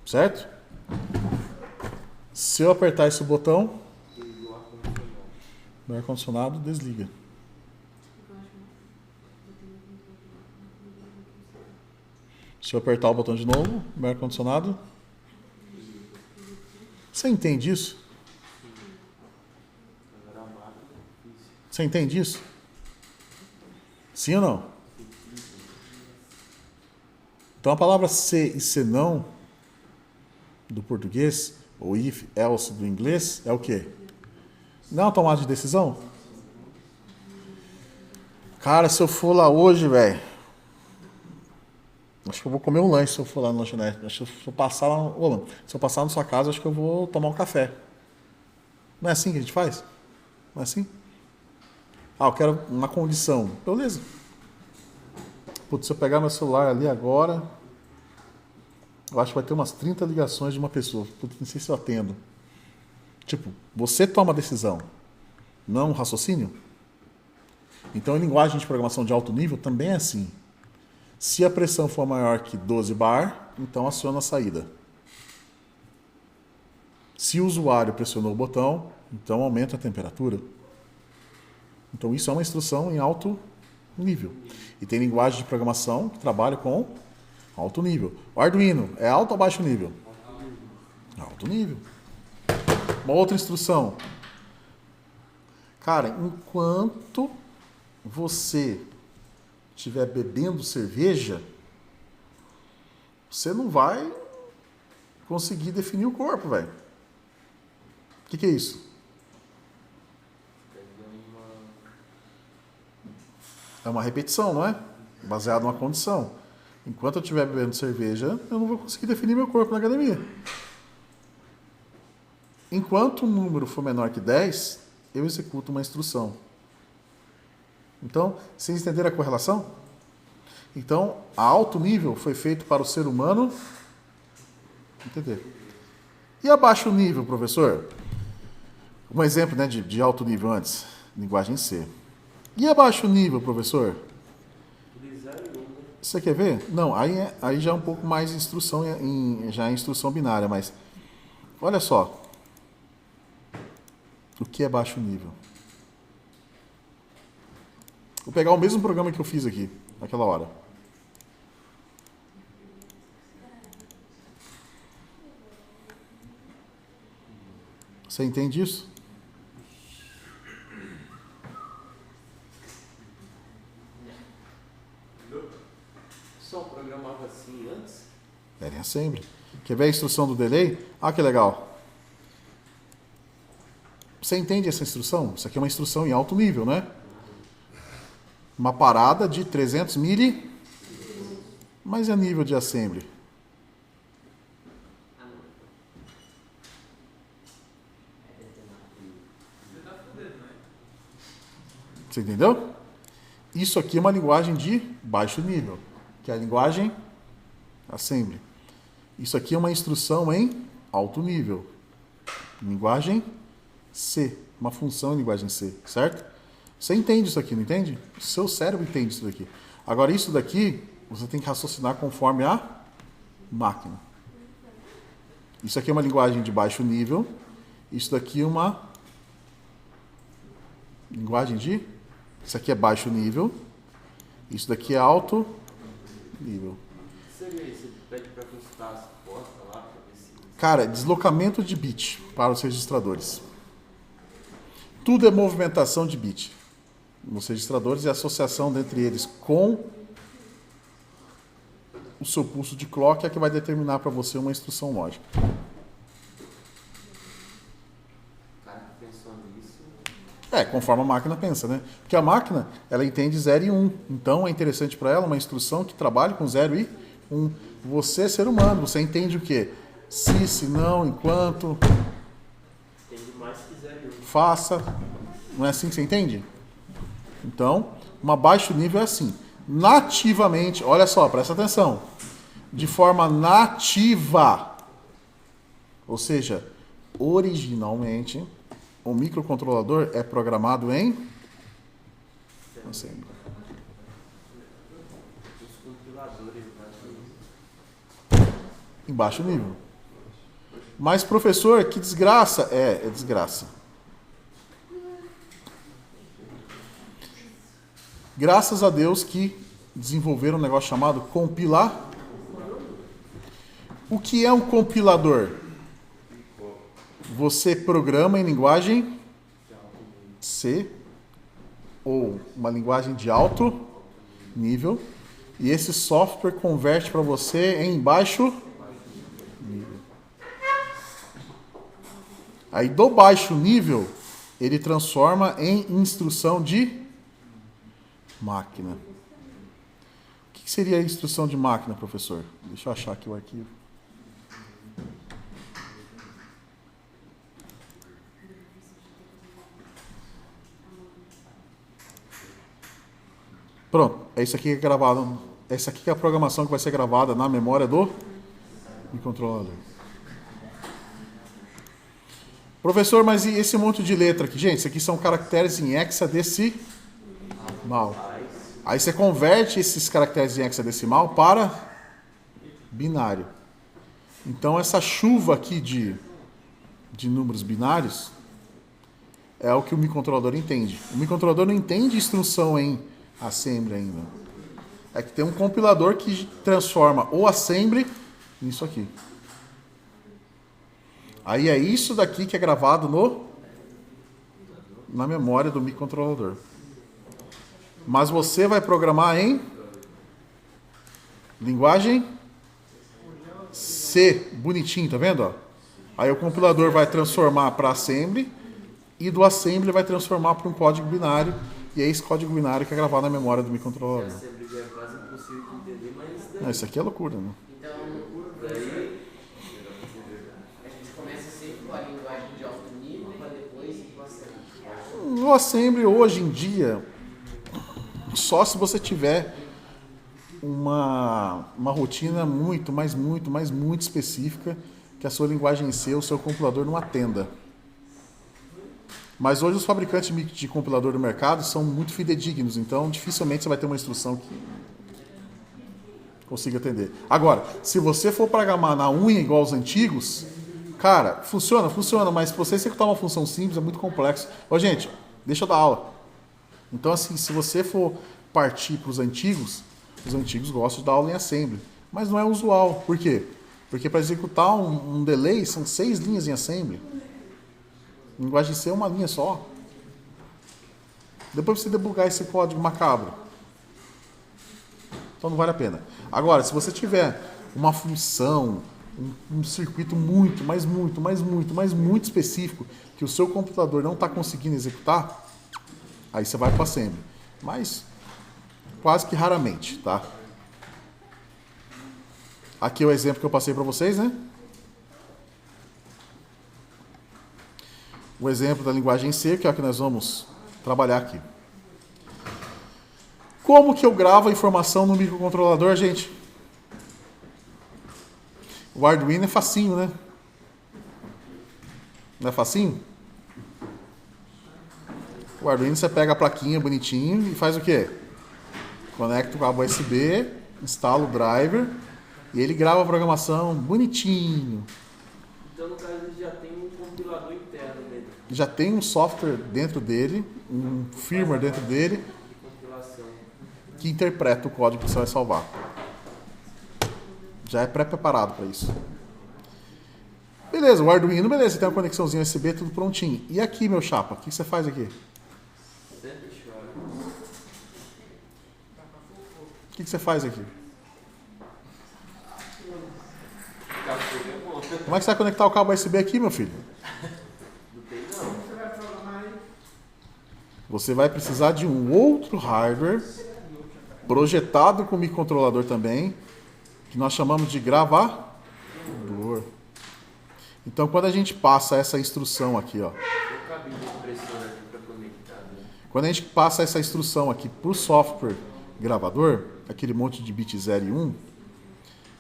Certo? Se eu apertar esse botão, o ar-condicionado desliga. Se eu apertar o botão de novo, o ar-condicionado. Você entende isso? Você entende isso? Sim ou não? Então a palavra se e senão do português, ou if, else do inglês, é o quê? Não é uma tomada de decisão? Cara, se eu for lá hoje, velho, acho que eu vou comer um lanche se eu for lá no lanchonete. Acho que se eu passar lá, se eu passar na sua casa, acho que eu vou tomar um café. Não é assim que a gente faz? Não é assim? Ah, eu quero uma condição. Beleza. Putz, se eu pegar meu celular ali agora, eu acho que vai ter umas 30 ligações de uma pessoa. Putz, não sei se eu atendo. Tipo, você toma a decisão, não um raciocínio? Então, em linguagem de programação de alto nível, também é assim. Se a pressão for maior que 12 bar, então aciona a saída. Se o usuário pressionou o botão, então aumenta a temperatura. Então isso é uma instrução em alto nível. E tem linguagem de programação que trabalha com alto nível. O Arduino é alto ou baixo nível? Alto nível. Uma outra instrução. Cara, enquanto você estiver bebendo cerveja, você não vai conseguir definir o corpo, velho. O que é isso? É uma repetição, não é? Baseado numa condição. Enquanto eu estiver bebendo cerveja, eu não vou conseguir definir meu corpo na academia. Enquanto o número for menor que 10, eu executo uma instrução. Então, vocês entenderam a correlação? Então, a alto nível foi feito para o ser humano entender. E a baixo nível, professor? Um exemplo, né, de alto nível antes, linguagem C. E a baixo nível, professor? Você quer ver? Não, aí já é um pouco mais instrução, já é instrução binária, mas olha só. O que é baixo nível? Vou pegar o mesmo programa que eu fiz aqui, naquela hora. Você entende isso? Só programava assim antes? Era em assembly. Quer ver a instrução do delay? Ah, que legal. Você entende essa instrução? Isso aqui é uma instrução em alto nível, né? Uma parada de 300 mili. Mas é nível de assembly. Você entendeu? Isso aqui é uma linguagem de baixo nível, que é a linguagem assembly. Isso aqui é uma instrução em alto nível. Linguagem C. Uma função em linguagem C, certo? Você entende isso aqui, não entende? O seu cérebro entende isso daqui. Agora, isso daqui, você tem que raciocinar conforme a máquina. Isso aqui é uma linguagem de baixo nível. Isso daqui é uma linguagem de... Isso aqui é baixo nível. Isso daqui é alto nível. Você pede para consultar as portas lá, para ver se... Cara, deslocamento de bit para os registradores. Tudo é movimentação de bit nos registradores e a associação dentre eles com o seu pulso de clock é que vai determinar para você uma instrução lógica. O cara que pensou nisso... Conforme a máquina pensa, né? Porque a máquina, ela entende 0 e 1. Então, é interessante para ela uma instrução que trabalhe com 0 e 1. Você, ser humano, você entende o quê? Se não, enquanto... Entende mais que 0 e 1. Faça. Não é assim que você entende? Então, uma baixo nível é assim. Nativamente, olha só, presta atenção. De forma nativa. Ou seja, originalmente, o microcontrolador é programado em assembly. Os compiladores, Em baixo nível. Mas, professor, que desgraça. É desgraça. Graças a Deus que desenvolveram um negócio chamado compilar. O que é um compilador? Você programa em linguagem C ou uma linguagem de alto nível e esse software converte para você em baixo nível. Aí do baixo nível ele transforma em instrução de máquina. O que seria a instrução de máquina, professor? Deixa eu achar aqui o arquivo. Pronto, é isso aqui que é gravado. Essa aqui que é a programação que vai ser gravada na memória do microcontrolador. Professor, mas e esse monte de letra aqui? Gente, isso aqui são caracteres em hexadecimal. Aí você converte esses caracteres em hexadecimal para binário. Então essa chuva aqui de números binários é o que o microcontrolador entende. O microcontrolador não entende instrução em assembly ainda. É que tem um compilador que transforma o assembly nisso aqui. Aí é isso daqui que é gravado na memória do microcontrolador. Mas você vai programar em linguagem C, bonitinho, tá vendo? Ó? Aí o compilador vai transformar para assembly e do assembly vai transformar para um código binário e é esse código binário que é gravado na memória do microcontrolador. Assembly é quase impossível de entender, mas... Não, isso aqui é loucura, né? Então, daí, a gente começa sempre com a linguagem de alto nível para depois ir para o assembly. No assembly, hoje em dia, só se você tiver uma rotina muito específica que a sua linguagem em C, o seu compilador não atenda. Mas hoje os fabricantes de compilador do mercado são muito fidedignos, então dificilmente você vai ter uma instrução que consiga atender. Agora, se você for programar na unha igual aos antigos, cara, funciona, mas se você executar uma função simples é muito complexo. Ô, gente, deixa eu dar aula. Então, assim, se você for partir para os antigos gostam de dar aula em assembly, mas não é usual. Por quê? Porque para executar um delay são 6 linhas em assembly. Em linguagem C é uma linha só. Depois você debugar esse código macabro. Então não vale a pena. Agora, se você tiver uma função, um circuito muito específico que o seu computador não está conseguindo executar, aí você vai para o assembly. Mas quase que raramente, tá? Aqui é o exemplo que eu passei para vocês, né? O exemplo da linguagem C, que é o que nós vamos trabalhar aqui. Como que eu gravo a informação no microcontrolador, gente? O Arduino é facinho, né? Não é facinho? O Arduino você pega a plaquinha bonitinho e faz o quê? Conecta o cabo USB, instala o driver e ele grava a programação bonitinho. Então, no caso, ele já tem um compilador interno dentro Já tem um software dentro dele, um firmware dentro dele, de compilação. que interpreta o código que você vai salvar. Já é pré-preparado para isso. Beleza, o Arduino, beleza, tem uma conexãozinha USB, tudo prontinho. E aqui, meu chapa, o que você faz aqui? Sempre chora. O que você faz aqui? Cachorro é bom. Como é que você vai conectar o cabo USB aqui, meu filho? Não tem não. Você vai precisar de um outro hardware projetado com microcontrolador também, que nós chamamos de gravador. Então, quando a gente passa essa instrução aqui, ó, Tem um cabinho de impressora aqui para conectar. Né? quando a gente passa essa instrução aqui para o software gravador, aquele monte de bit 0 e 1,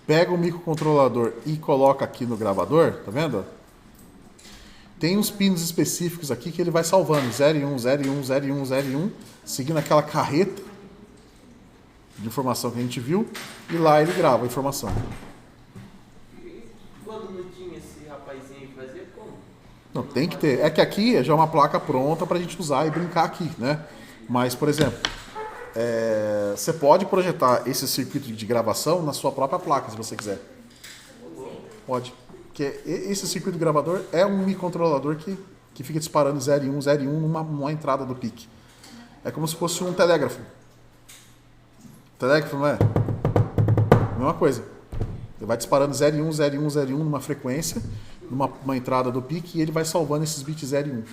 pega o microcontrolador e coloca aqui no gravador, tá vendo? Tem uns pinos específicos aqui que ele vai salvando, 0 e 1, 0 e 1, 0 e 1, 0 e 1, seguindo aquela carreta de informação que a gente viu, e lá ele grava a informação. E quando não tinha esse rapazinho que fazia como? Não, tem que ter. É que aqui já é uma placa pronta para a gente usar e brincar aqui, né? Mas, por exemplo, você pode projetar esse circuito de gravação na sua própria placa, se você quiser. Pode. Porque esse circuito gravador é um microcontrolador que fica disparando 0 e 1, 0 e 1 numa entrada do PIC. É como se fosse um telégrafo. Telégrafo, não é? Mesma coisa. Ele vai disparando 0 e 1, 0 e 1, 0 e 1 numa frequência, numa entrada do PIC, e ele vai salvando esses bits 0 e 1.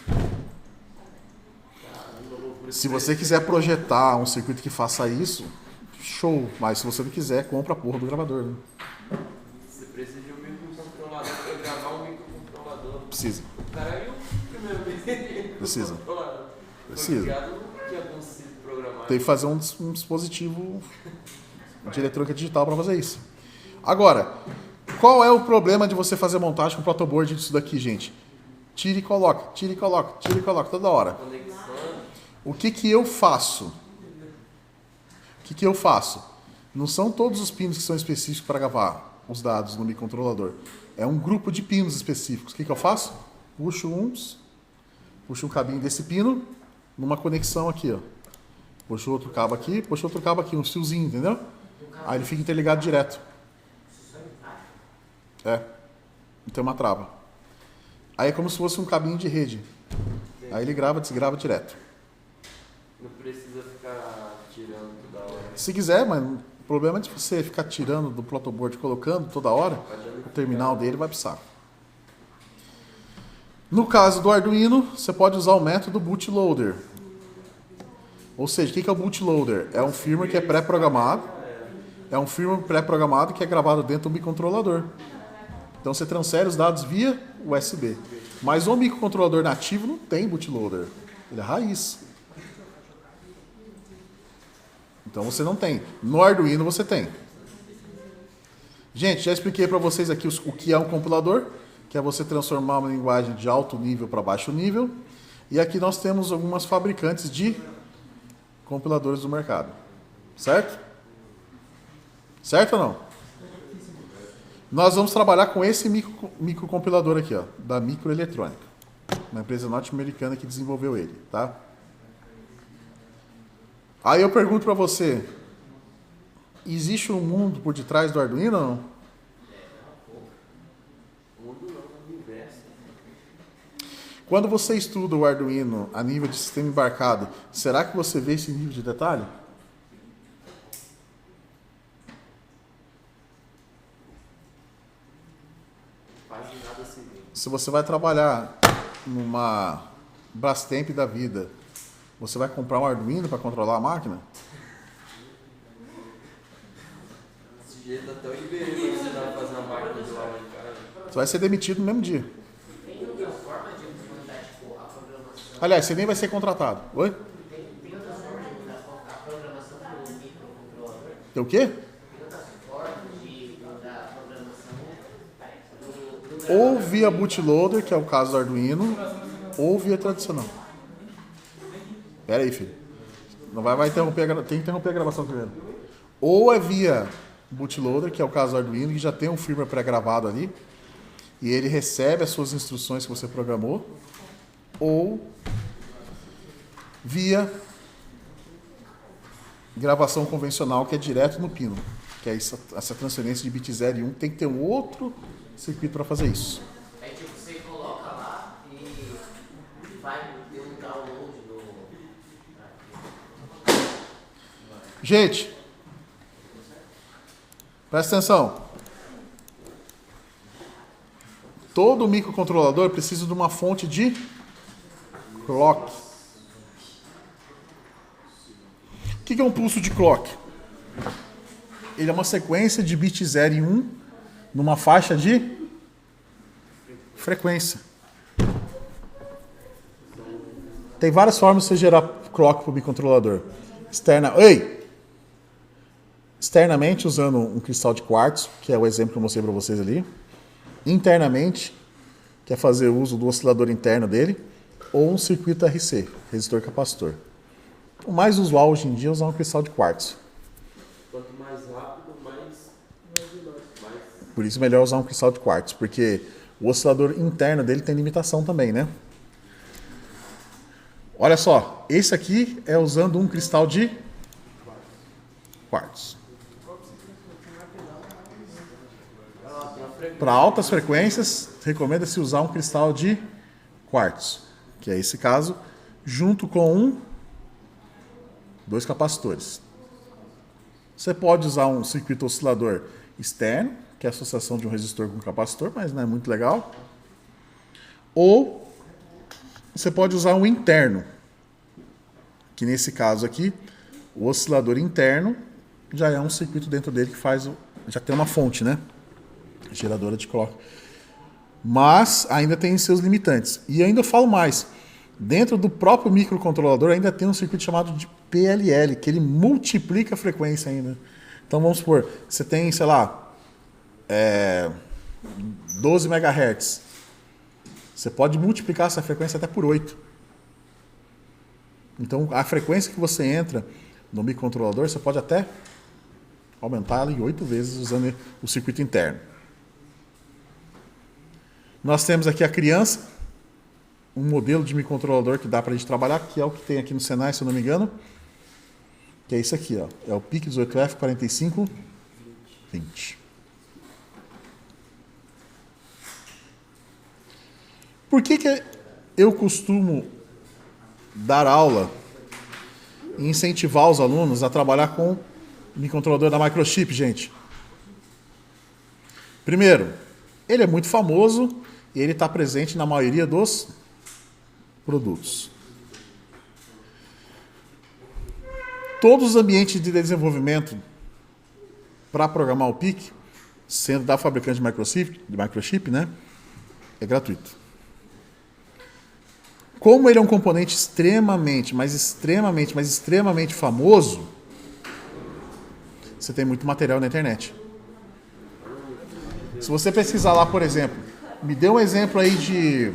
Se você quiser projetar um circuito que faça isso, show. Mas se você não quiser, compra a porra do gravador. Né? Você precisa de um microcontrolador para gravar um microcontrolador. Precisa. O cara é o primeiro Precisa. microcontrolador. Precisa. Foi criado, não tinha conseguido programar. Tem que fazer um dispositivo de eletrônica digital para fazer isso. Agora, qual é o problema de você fazer montagem com protoboard disso daqui, gente? Tira e coloca, tira e coloca, tira e coloca toda hora. Conexão. O que eu faço? O que eu faço? Não são todos os pinos que são específicos para gravar os dados no microcontrolador. É um grupo de pinos específicos. O que eu faço? Puxo um cabinho desse pino numa conexão aqui, ó. Puxo outro cabo aqui, um fiozinho, entendeu? Aí ele fica interligado direto. Não tem uma trava. Aí é como se fosse um cabinho de rede. Aí ele grava, desgrava direto. Não precisa ficar tirando toda hora. Se quiser, mas o problema é de você ficar tirando do protoboard e colocando toda hora, o terminal dele vai pro saco. No caso do Arduino, você pode usar o método bootloader. Ou seja, o que é o bootloader? É um firmware que é pré-programado. É um firmware pré-programado que é gravado dentro do microcontrolador. Então você transfere os dados via USB. Mas o microcontrolador nativo não tem bootloader. Ele é raiz. Então você não tem. No Arduino você tem. Gente, já expliquei para vocês aqui o que é um compilador, que é você transformar uma linguagem de alto nível para baixo nível. E aqui nós temos algumas fabricantes de compiladores do mercado. Certo? Certo ou não? Nós vamos trabalhar com esse microcompilador aqui, ó, da Microeletrônica. Uma empresa norte-americana que desenvolveu ele, tá? Aí eu pergunto para você, existe um mundo por detrás do Arduino ou não? Mundo não, universo. Quando você estuda o Arduino a nível de sistema embarcado, será que você vê esse nível de detalhe? Quase nada se vê. Se você vai trabalhar numa Brastemp da vida, você vai comprar um Arduino para controlar a máquina? jeito até o Iberê pra ensinar a fazer a máquina de lavar de casa. Você vai ser demitido no mesmo dia. Tem outra forma de mudar, tipo, a programação? Aliás, você nem vai ser contratado. Oi? Tem outra forma de mudar a programação do microcontrolador? Tem o quê? Tem outra forma de mudar a programação do Ou via bootloader, que é o caso do Arduino, ou via tradicional. Pera aí, filho. Não vai interromper, tem que interromper a gravação primeiro. Ou é via bootloader, que é o caso do Arduino, que já tem um firmware pré-gravado ali, e ele recebe as suas instruções que você programou, ou via gravação convencional, que é direto no pino, que é essa transferência de bit 0 e 1, tem que ter um outro circuito para fazer isso. Aí tipo, você coloca lá e vai ter um download do... Gente, presta atenção. Todo microcontrolador precisa de uma fonte de clock. O que é um pulso de clock? Ele é uma sequência de bit 0 e 1 numa faixa de frequência. Tem várias formas de você gerar clock para o microcontrolador. Externamente, usando um cristal de quartzo, que é o exemplo que eu mostrei para vocês ali. Internamente, que é fazer uso do oscilador interno dele, ou um circuito RC, resistor capacitor. O mais usual hoje em dia é usar um cristal de quartzo. Quanto mais rápido, mais veloz. Por isso é melhor usar um cristal de quartzo, porque o oscilador interno dele tem limitação também, né? Olha só, esse aqui é usando um cristal de quartzo. Para altas frequências, recomenda-se usar um cristal de quartzo, que é esse caso, junto com dois capacitores. Você pode usar um circuito oscilador externo, que é a associação de um resistor com um capacitor, mas não é muito legal. Ou você pode usar um interno, que nesse caso aqui, o oscilador interno já é um circuito dentro dele que faz, já tem uma fonte, né? Geradora de clock. Mas ainda tem seus limitantes. E ainda falo mais. Dentro do próprio microcontrolador ainda tem um circuito chamado de PLL, que ele multiplica a frequência ainda. Então vamos supor, você tem, sei lá, 12 MHz. Você pode multiplicar essa frequência até por 8. Então a frequência que você entra no microcontrolador, você pode até aumentar ela em 8 vezes usando o circuito interno. Nós temos aqui a criança, um modelo de microcontrolador que dá para a gente trabalhar, que é o que tem aqui no Senai, se eu não me engano, que é esse aqui, ó, é o PIC 18F4520. Por que eu costumo dar aula e incentivar os alunos a trabalhar com microcontrolador da Microchip, gente? Primeiro, ele é muito famoso e ele está presente na maioria dos produtos. Todos os ambientes de desenvolvimento para programar o PIC, sendo da fabricante de microchip, né, é gratuito. Como ele é um componente extremamente famoso, você tem muito material na internet. Se você pesquisar lá, por exemplo, me dê um exemplo aí de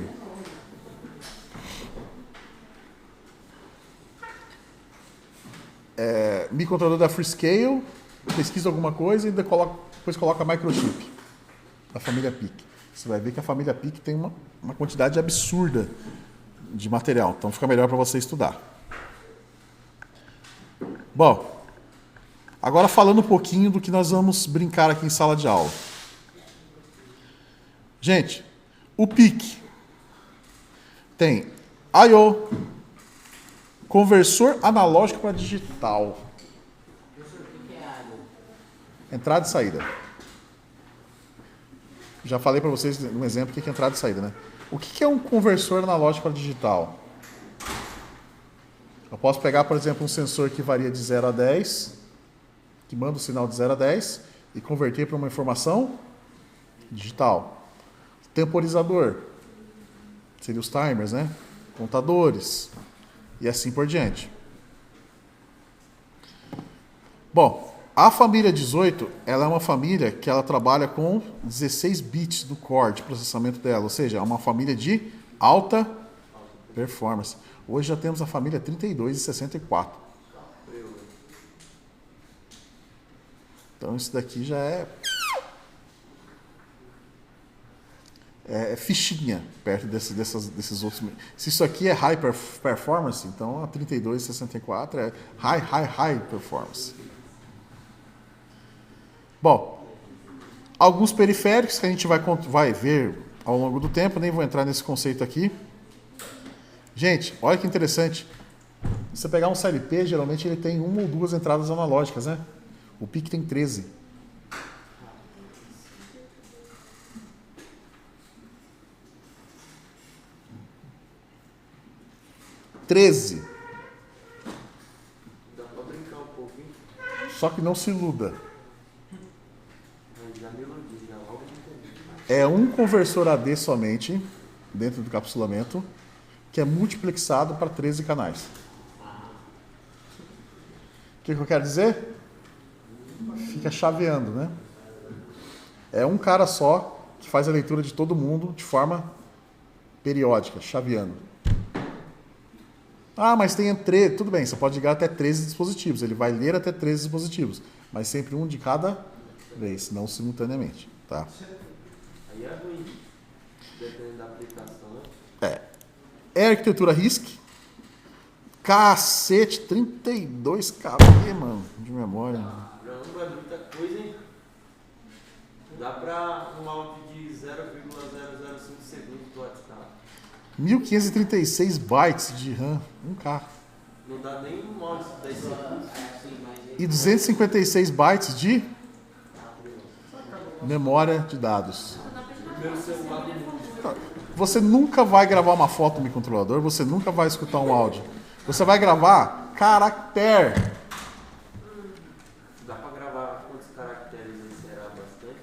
microcontrolador da Freescale, pesquisa alguma coisa e depois coloca microchip da família PIC. Você vai ver que a família PIC tem uma quantidade absurda de material, então fica melhor para você estudar. Bom, agora falando um pouquinho do que nós vamos brincar aqui em sala de aula. Gente, o PIC tem I/O, conversor analógico para digital, entrada e saída. Já falei para vocês um exemplo do que é entrada e saída, né? O que é um conversor analógico para digital? Eu posso pegar, por exemplo, um sensor que varia de 0 a 10, que manda o sinal de 0 a 10, e converter para uma informação digital. Temporizador, seria os timers, né? Contadores, e assim por diante. Bom, a família 18, ela é uma família que ela trabalha com 16 bits do core de processamento dela, ou seja, é uma família de alta performance. Hoje já temos a família 32 e 64. Então isso daqui já é fichinha perto desses outros. Se isso aqui é high performance, então a 32 e 64 é high performance. Bom, alguns periféricos que a gente vai ver ao longo do tempo, nem vou entrar nesse conceito aqui. Gente, olha que interessante. Você pegar um CLP, geralmente ele tem uma ou duas entradas analógicas, né? O PIC tem 13. Dá pra brincar um pouco, hein? Só que não se iluda. Mas já me iludi, já logo me entendi. É um conversor AD somente, dentro do capsulamento, que é multiplexado para 13 canais. O que eu quero dizer? Fica chaveando, né? É um cara só que faz a leitura de todo mundo de forma periódica, chaveando. Ah, mas tem tudo bem, você pode ligar até 13 dispositivos, ele vai ler até 13 dispositivos, mas sempre um de cada vez, não simultaneamente, tá? Aí é ruim, dependendo da aplicação, né? É arquitetura RISC. Cacete, 32 KB, mano, de memória. Caramba, é muita coisa, hein? Dá pra um áudio de 0,005 segundos do WhatsApp. 1536 bytes de RAM, 1K. Não dá nem um áudio de 10 segundos. E 256 bytes de memória de dados. Primeiro celular do mundo. Você nunca vai gravar uma foto no microcontrolador, você nunca vai escutar um áudio. Você vai gravar caractere. Dá pra gravar quantos caracteres aí? Será bastante?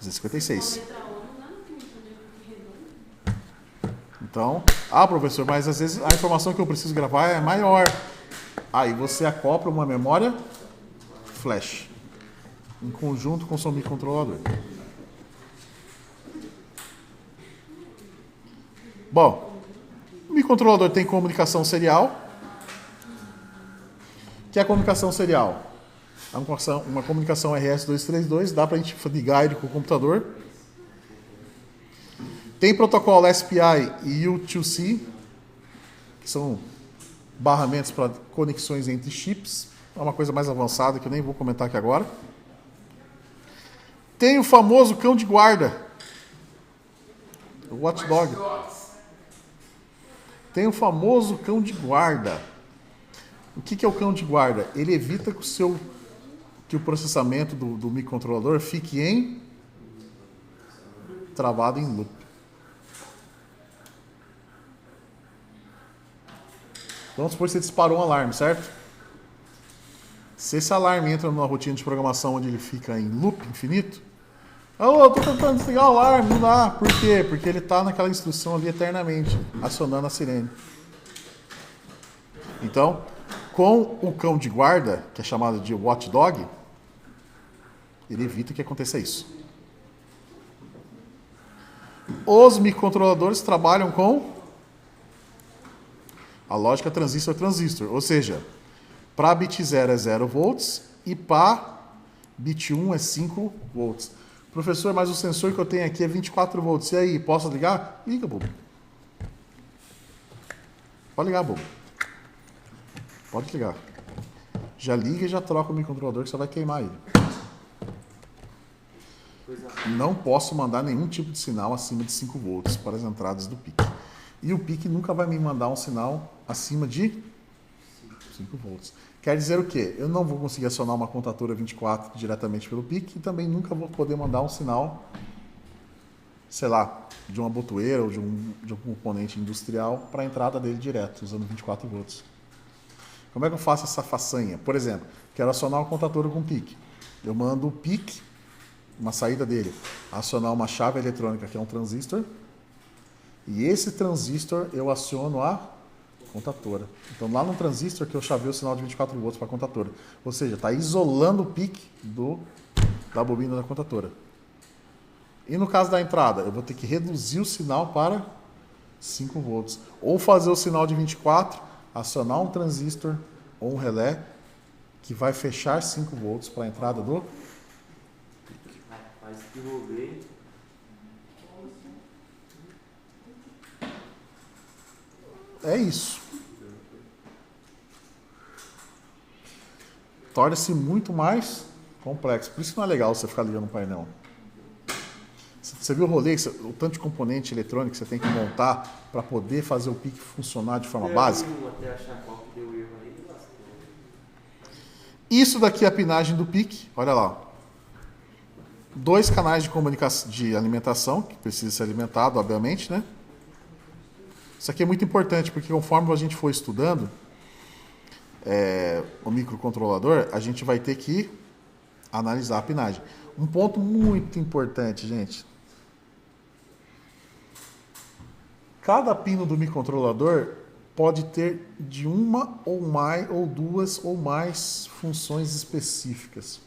256. Letra O não dá no que redondo. Então, professor, mas às vezes a informação que eu preciso gravar é maior. Aí você acopla uma memória flash em conjunto com o seu microcontrolador. Bom, o microcontrolador tem comunicação serial. O que é a comunicação serial? É uma comunicação RS-232, dá para a gente ligar ele com o computador. Tem protocolo SPI e U2C, que são barramentos para conexões entre chips. É uma coisa mais avançada que eu nem vou comentar aqui agora. Tem o famoso cão de guarda, o watchdog. Tem o famoso cão de guarda. O que é o cão de guarda? Ele evita que o processamento do microcontrolador fique travado em loop. Vamos supor que você disparou um alarme, certo? Se esse alarme entra numa rotina de programação onde ele fica em loop infinito, eu estou tentando desligar o alarme, não dá. Por quê? Porque ele está naquela instrução ali eternamente, acionando a sirene. Então, com o cão de guarda, que é chamado de watchdog, ele evita que aconteça isso. Os microcontroladores trabalham com a lógica transistor-transistor, ou seja, para bit 0 é 0 volts e para bit 1 é 5 volts. Professor, mas o sensor que eu tenho aqui é 24 volts. E aí, posso ligar? Liga, bobo. Pode ligar, bobo. Pode ligar. Já liga e já troca o microcontrolador que você vai queimar ele. Não posso mandar nenhum tipo de sinal acima de 5 volts para as entradas do PIC. E o PIC nunca vai me mandar um sinal acima de 5 volts. Quer dizer o quê? Eu não vou conseguir acionar uma contatura 24 diretamente pelo PIC e também nunca vou poder mandar um sinal, sei lá, de uma botoeira ou de um componente industrial para a entrada dele direto, usando 24 volts. Como é que eu faço essa façanha? Por exemplo, quero acionar uma contatura com PIC. Eu mando o PIC, uma saída dele, acionar uma chave eletrônica, que é um transistor. E esse transistor eu aciono a contatora. Então, lá no transistor que eu chavei o sinal de 24 volts para a contatora. Ou seja, está isolando o PIC da bobina da contatora. E no caso da entrada, eu vou ter que reduzir o sinal para 5 volts. Ou fazer o sinal de 24, acionar um transistor ou um relé que vai fechar 5 volts para a entrada do... Rapaz, que rolê. É isso. Torna-se muito mais complexo. Por isso que não é legal você ficar ligando o painel. Você viu o rolê, o tanto de componente eletrônico que você tem que montar para poder fazer o PIC funcionar de forma básica? Até achar qual que deu erro aí, lascou. Isso daqui é a pinagem do PIC. Olha lá. 2 canais de comunicação, de alimentação, que precisa ser alimentado, obviamente, né? Isso aqui é muito importante, porque conforme a gente for estudando o microcontrolador, a gente vai ter que analisar a pinagem. Um ponto muito importante, gente. Cada pino do microcontrolador pode ter de uma ou mais, ou 2 ou mais funções específicas.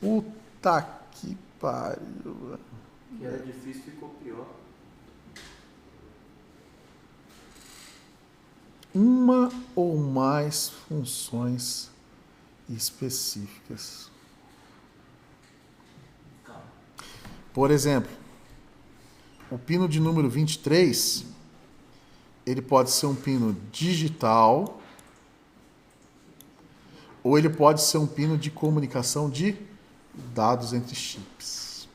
Puta que pariu. Que era difícil, ficou pior. Uma ou mais funções específicas. Por exemplo, o pino de número 23, ele pode ser um pino digital ou ele pode ser um pino de comunicação de dados entre chips.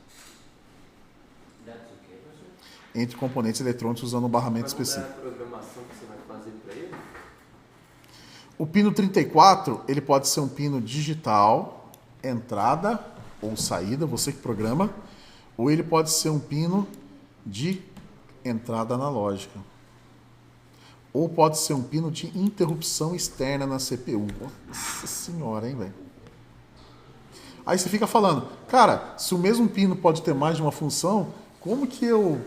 Entre componentes eletrônicos usando um barramento específico. Qual é a programação que você vai fazer para ele? O pino 34, ele pode ser um pino digital, entrada ou saída, você que programa, ou ele pode ser um pino de entrada analógica. Ou pode ser um pino de interrupção externa na CPU. Nossa senhora, hein, velho? Aí você fica falando, cara, se o mesmo pino pode ter mais de uma função, como que eu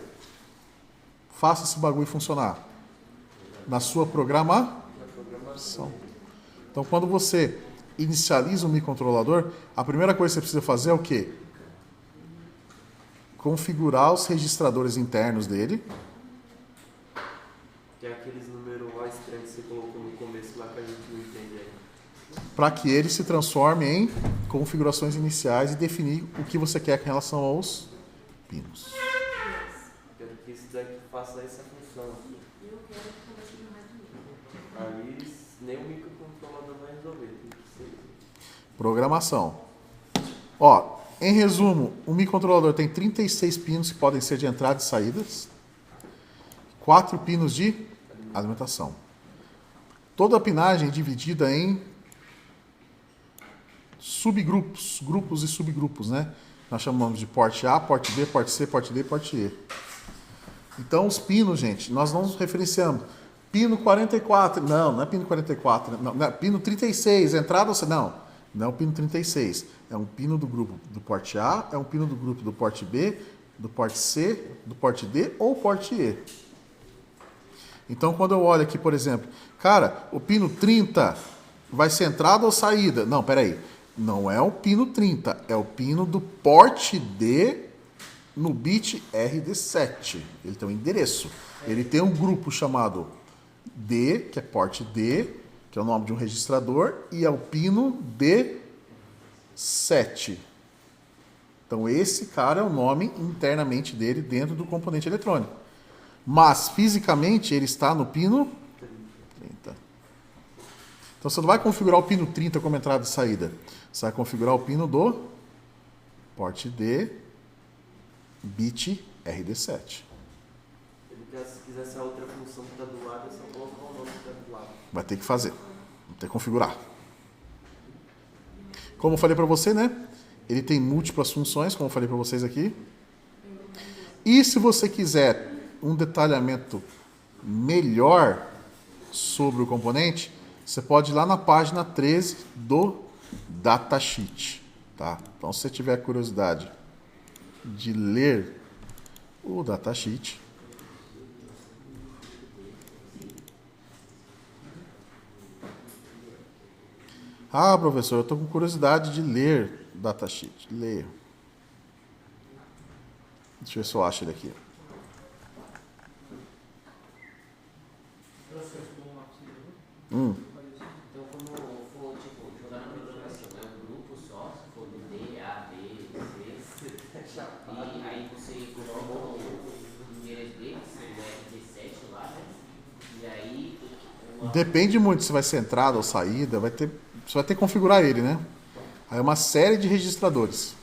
faço esse bagulho funcionar? Na sua programação. Então, quando você inicializa um microcontrolador, a primeira coisa que você precisa fazer é o quê? Configurar os registradores internos dele. Que é aqueles números lá estranhos que você colocou no começo lá que a gente não entende aí. Para que ele se transforme em configurações iniciais e definir o que você quer com relação aos pinos. Quero que isso daqui faça essa função aqui. Eu quero que comece a mais dinheiro. Aí nem o microcontrolador vai resolver. Tem que ser. Programação. Ó, em resumo, o microcontrolador tem 36 pinos que podem ser de entrada e saídas. 4 pinos de alimentação. Toda a pinagem é dividida em subgrupos, grupos e subgrupos, né? Nós chamamos de porte A, porte B, porte C, porte D, porte E. Então, os pinos, gente, nós não referenciamos. Pino 44, não é pino 44, não é pino 36, entrada ou não é o pino 36. É um pino do grupo do porte A, é um pino do grupo do porte B, do porte C, do porte D ou porte E. Então, quando eu olho aqui, por exemplo, cara, o pino 30 vai ser entrada ou saída? Não, peraí. Não é o pino 30, é o pino do porte D no bit RD7. Ele tem um endereço. Ele tem um grupo chamado D, que é porte D, que é o nome de um registrador, e é o pino D7. Então, esse cara é o nome internamente dele dentro do componente eletrônico. Mas, fisicamente, ele está no pino 30. Então, você não vai configurar o pino 30 como entrada e saída. Você vai configurar o pino do porte D, bit RD7. Se quiser essa outra função que está do lado, é só colocar o nome que está do lado. Vai ter que fazer. Vai ter que configurar. Como eu falei para você, né? Ele tem múltiplas funções, como eu falei para vocês aqui. E se você quiser um detalhamento melhor sobre o componente, você pode ir lá na página 13 do datasheet, tá? Então, se você tiver curiosidade de ler o datasheet, ah, professor, eu estou com curiosidade de ler datasheet. Leia. Deixa eu ver se eu acho ele aqui. Então, como for, tipo, jogar na programação, é um grupo só, se for do D, A, B, C, e aí você coloca o endereço dele, o RT7 lá, né? E aí... Depende muito se vai ser entrada ou saída, você vai ter que configurar ele, né? Aí é uma série de registradores.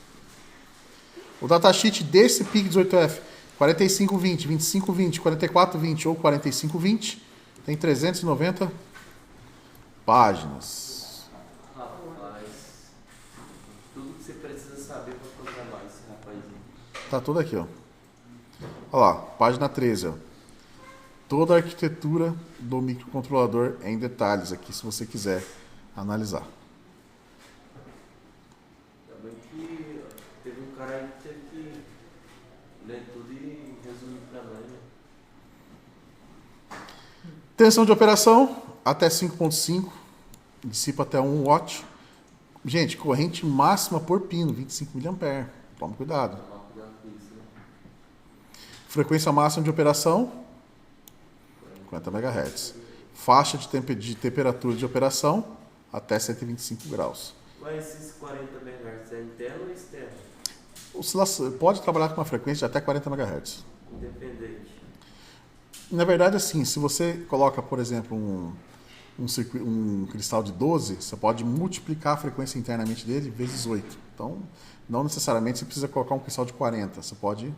O datasheet desse PIC18F, 4520, 2520, 4420 ou 4520, tem 390 páginas. Rapaz, tudo que você precisa saber para programar esse rapazinho. Tá tudo aqui, ó. Olha lá, página 13, ó. Toda a arquitetura do microcontrolador em detalhes aqui, se você quiser analisar. Também que teve um cara aí que teve que ler tudo e resumir para nós, né? Tensão de operação até 5.5, dissipa até 1 watt. Gente, corrente máxima por pino, 25 mA. Toma cuidado. Tomar cuidado com isso, né? Frequência máxima de operação, 50 MHz. Faixa de temperatura de operação, até 125 graus. Mas esses 40 MHz é interno ou externo? Oscilação, pode trabalhar com uma frequência de até 40 MHz. Independente. Na verdade, assim, se você coloca, por exemplo, um cristal de 12, você pode multiplicar a frequência internamente dele vezes 8. Então, não necessariamente você precisa colocar um cristal de 40. Você pode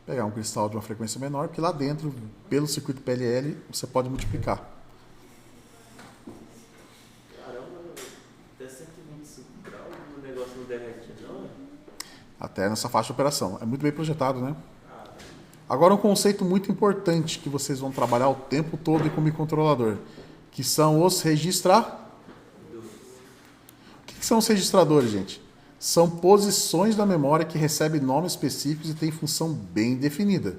pegar um cristal de uma frequência menor, que lá dentro, pelo circuito PLL, você pode multiplicar. Caramba, até 125 graus o negócio não derrete, não? Até nessa faixa de operação. É muito bem projetado, né? Agora, um conceito muito importante que vocês vão trabalhar o tempo todo com o microcontrolador, que são os registradores. O que são os registradores, gente? São posições da memória que recebem nomes específicos e têm função bem definida.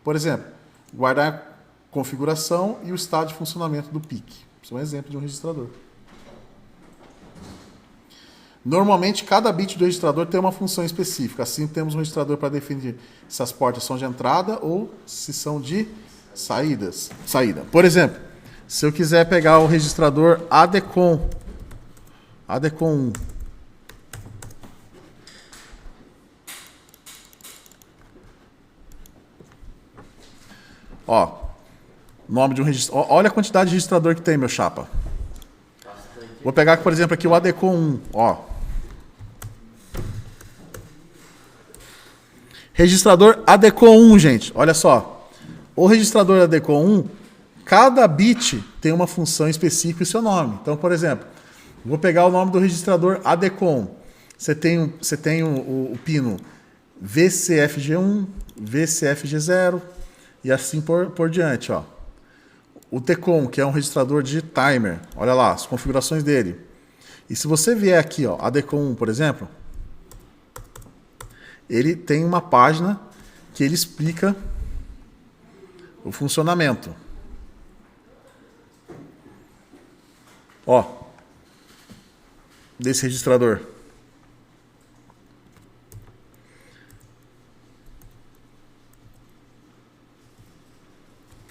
Por exemplo, guardar a configuração e o estado de funcionamento do PIC. Isso é um exemplo de um registrador. Normalmente, cada bit do registrador tem uma função específica. Assim, temos um registrador para definir se as portas são de entrada ou se são de saída. Por exemplo, se eu quiser pegar o registrador ADCOM 1. Ó, nome de um registrador. Olha a quantidade de registrador que tem, meu chapa. Vou pegar, por exemplo, aqui o ADCOM 1. Ó. Registrador ADCOM 1, gente. Olha só. O registrador ADCOM 1, cada bit tem uma função específica e seu nome. Então, por exemplo, vou pegar o nome do registrador ADCOM. Você tem o pino VCFG1, VCFG0 e assim por diante. Ó. O TCOM, que é um registrador de timer. Olha lá, as configurações dele. E se você vier aqui, ó, ADCOM 1, por exemplo, ele tem uma página que ele explica o funcionamento. Ó, desse registrador.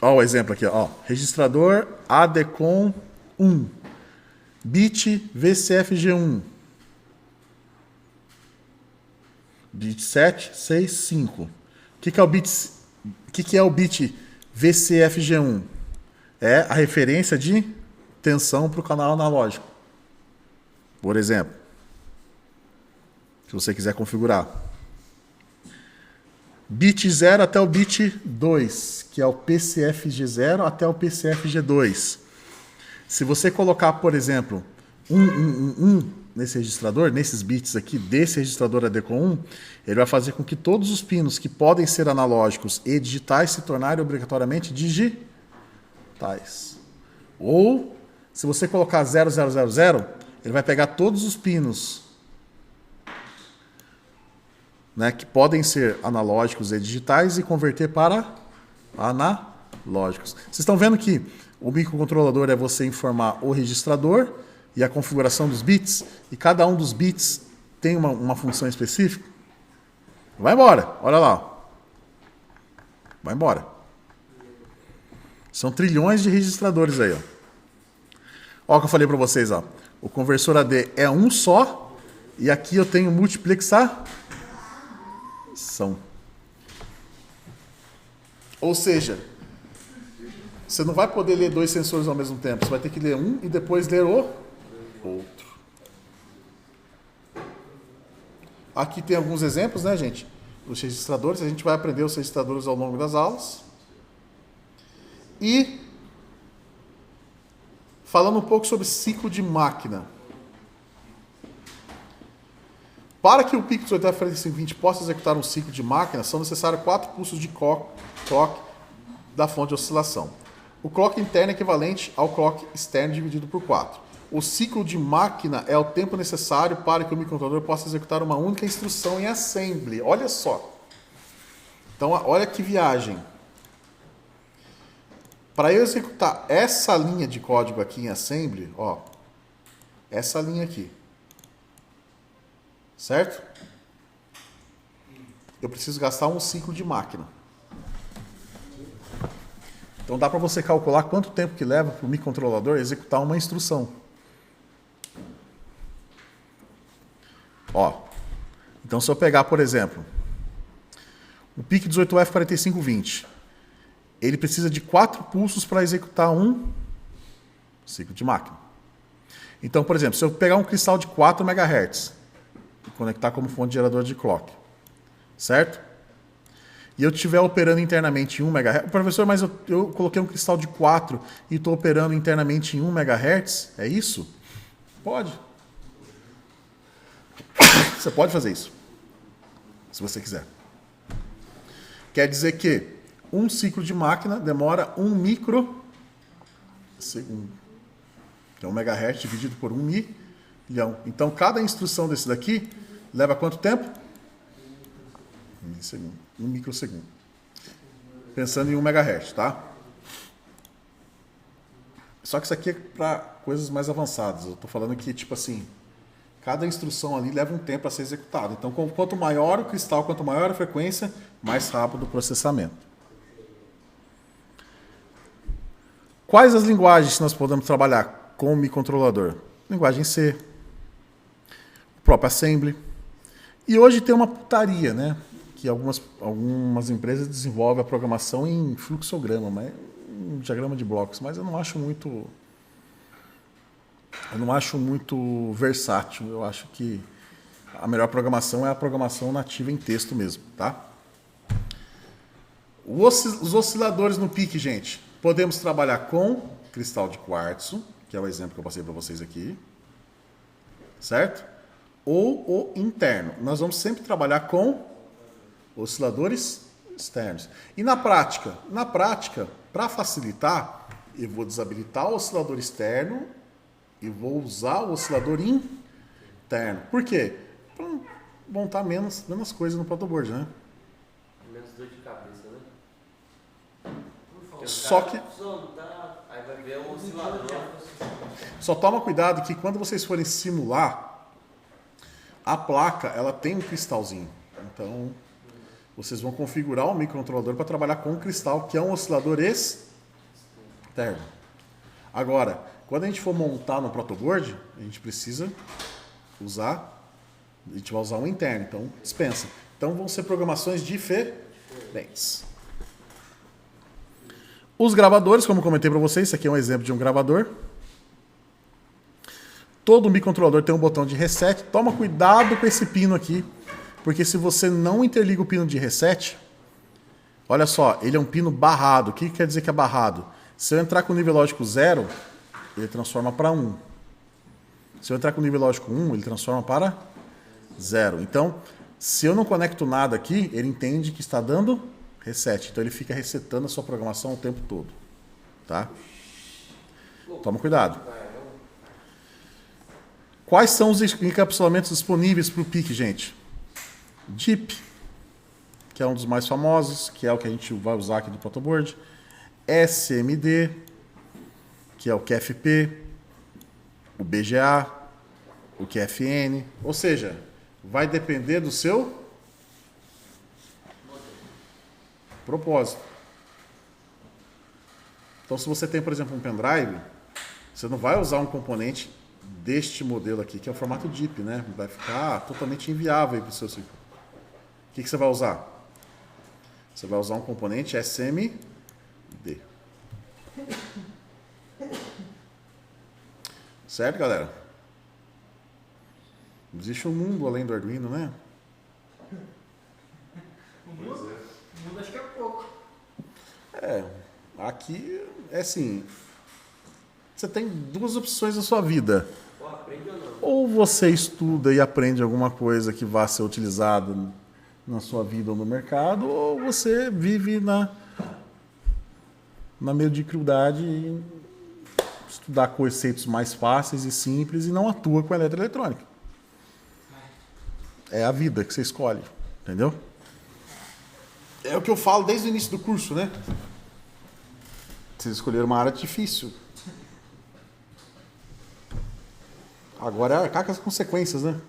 Ó o exemplo aqui, ó. Registrador ADCOM 1. Bit VCFG1. Bit 765. O que é o bit VCFG1? É a referência de tensão para o canal analógico. Por exemplo. Se você quiser configurar. Bit 0 até o bit 2, que é o PCFG0 até o PCFG2. Se você colocar, por exemplo, 1 nesse registrador, nesses bits aqui desse registrador ADCOM 1, ele vai fazer com que todos os pinos que podem ser analógicos e digitais se tornarem obrigatoriamente digitais. Ou, se você colocar 0000, Ele vai pegar todos os pinos, né, que podem ser analógicos e digitais e converter para analógicos. Vocês estão vendo que o microcontrolador é você informar o registrador e a configuração dos bits, e cada um dos bits tem uma função específica? Vai embora, olha lá. Vai embora. São trilhões de registradores aí, ó. Olha o que eu falei para vocês, ó. O conversor AD é um só, e aqui eu tenho multiplexação. Ou seja, você não vai poder ler dois sensores ao mesmo tempo. Você vai ter que ler um e depois ler o outro. Aqui tem alguns exemplos, né, gente? Os registradores. A gente vai aprender os registradores ao longo das aulas. E falando um pouco sobre ciclo de máquina. Para que o PIC 18F4520 possa executar um ciclo de máquina, são necessários 4 pulsos de clock da fonte de oscilação. O clock interno é equivalente ao clock externo dividido por 4. O ciclo de máquina é o tempo necessário para que o microcontrolador possa executar uma única instrução em assembly. Olha só. Então, olha que viagem. Para eu executar essa linha de código aqui em assembly, ó, essa linha aqui, certo? Eu preciso gastar um ciclo de máquina. Então dá para você calcular quanto tempo que leva para o microcontrolador executar uma instrução. Ó, então se eu pegar, por exemplo, o PIC 18F4520, ele precisa de 4 pulsos para executar um ciclo de máquina. Então, por exemplo, se eu pegar um cristal de 4 MHz e conectar como fonte geradora de clock, certo? E eu estiver operando internamente em 1 MHz... Professor, mas eu coloquei um cristal de 4 e estou operando internamente em 1 MHz? É isso? Pode. Você pode fazer isso, se você quiser. Quer dizer que um ciclo de máquina demora 1 microsegundo. Que é 1 MHz dividido por 1 milhão. Então, cada instrução desse daqui leva quanto tempo? 1 microsegundo. Pensando em 1 MHz, tá? Só que isso aqui é para coisas mais avançadas. Eu estou falando que, tipo assim, cada instrução ali leva um tempo a ser executada. Então, quanto maior o cristal, quanto maior a frequência, mais rápido o processamento. Quais as linguagens que nós podemos trabalhar com o microcontrolador? Linguagem C, o próprio Assembly. E hoje tem uma putaria, né? Que algumas empresas desenvolvem a programação em fluxograma, mas um diagrama de blocos, mas eu não acho muito versátil. Eu acho que a melhor programação é a programação nativa em texto mesmo, tá? Os osciladores no PIC, gente, podemos trabalhar com cristal de quartzo, que é o exemplo que eu passei para vocês aqui, certo? Ou o interno. Nós vamos sempre trabalhar com osciladores externos. E na prática, para facilitar, eu vou desabilitar o oscilador externo e vou usar o oscilador interno. Por quê? Para montar menos coisas no protoboard, né? Menos dor de cabeça, né? Só que... Aí vai ver o oscilador. Só toma cuidado que quando vocês forem simular, a placa, ela tem um cristalzinho. Então, vocês vão configurar o microcontrolador para trabalhar com um cristal, que é um oscilador externo. Agora, quando a gente for montar no protoboard, a gente precisa usar, a gente vai usar um interno, então dispensa. Então vão ser programações diferentes. Os gravadores, como eu comentei para vocês, isso aqui é um exemplo de um gravador. Todo microcontrolador tem um botão de reset. Toma cuidado com esse pino aqui, porque se você não interliga o pino de reset, olha só, ele é um pino barrado. O que quer dizer que é barrado? Se eu entrar com o nível lógico 0, ele transforma para 1. Se eu entrar com o nível lógico 1, ele transforma para 0. Então, se eu não conecto nada aqui, ele entende que está dando reset. Então, ele fica resetando a sua programação o tempo todo. Tá? Toma cuidado. Quais são os encapsulamentos disponíveis para o PIC, gente? DIP, que é um dos mais famosos, que é o que a gente vai usar aqui do protoboard. SMD, que é o QFP, o BGA, o QFN. Ou seja, vai depender do seu propósito. Então, se você tem, por exemplo, um pendrive, você não vai usar um componente deste modelo aqui, que é o formato DIP, né? Vai ficar totalmente inviável para o seu ciclo. O que você vai usar? Você vai usar um componente SMD. Certo, galera? Existe um mundo além do Arduino, né? O mundo acho que é pouco. Aqui é assim, você tem duas opções na sua vida. Pô, aprende ou não? Ou você estuda e aprende alguma coisa que vá ser utilizada na sua vida ou no mercado, ou você vive na mediocridade e estudar conceitos mais fáceis e simples e não atua com a eletroeletrônica. É a vida que você escolhe, entendeu? É o que eu falo desde o início do curso, né? Vocês escolheram uma área difícil. Agora é arcar com as consequências, né?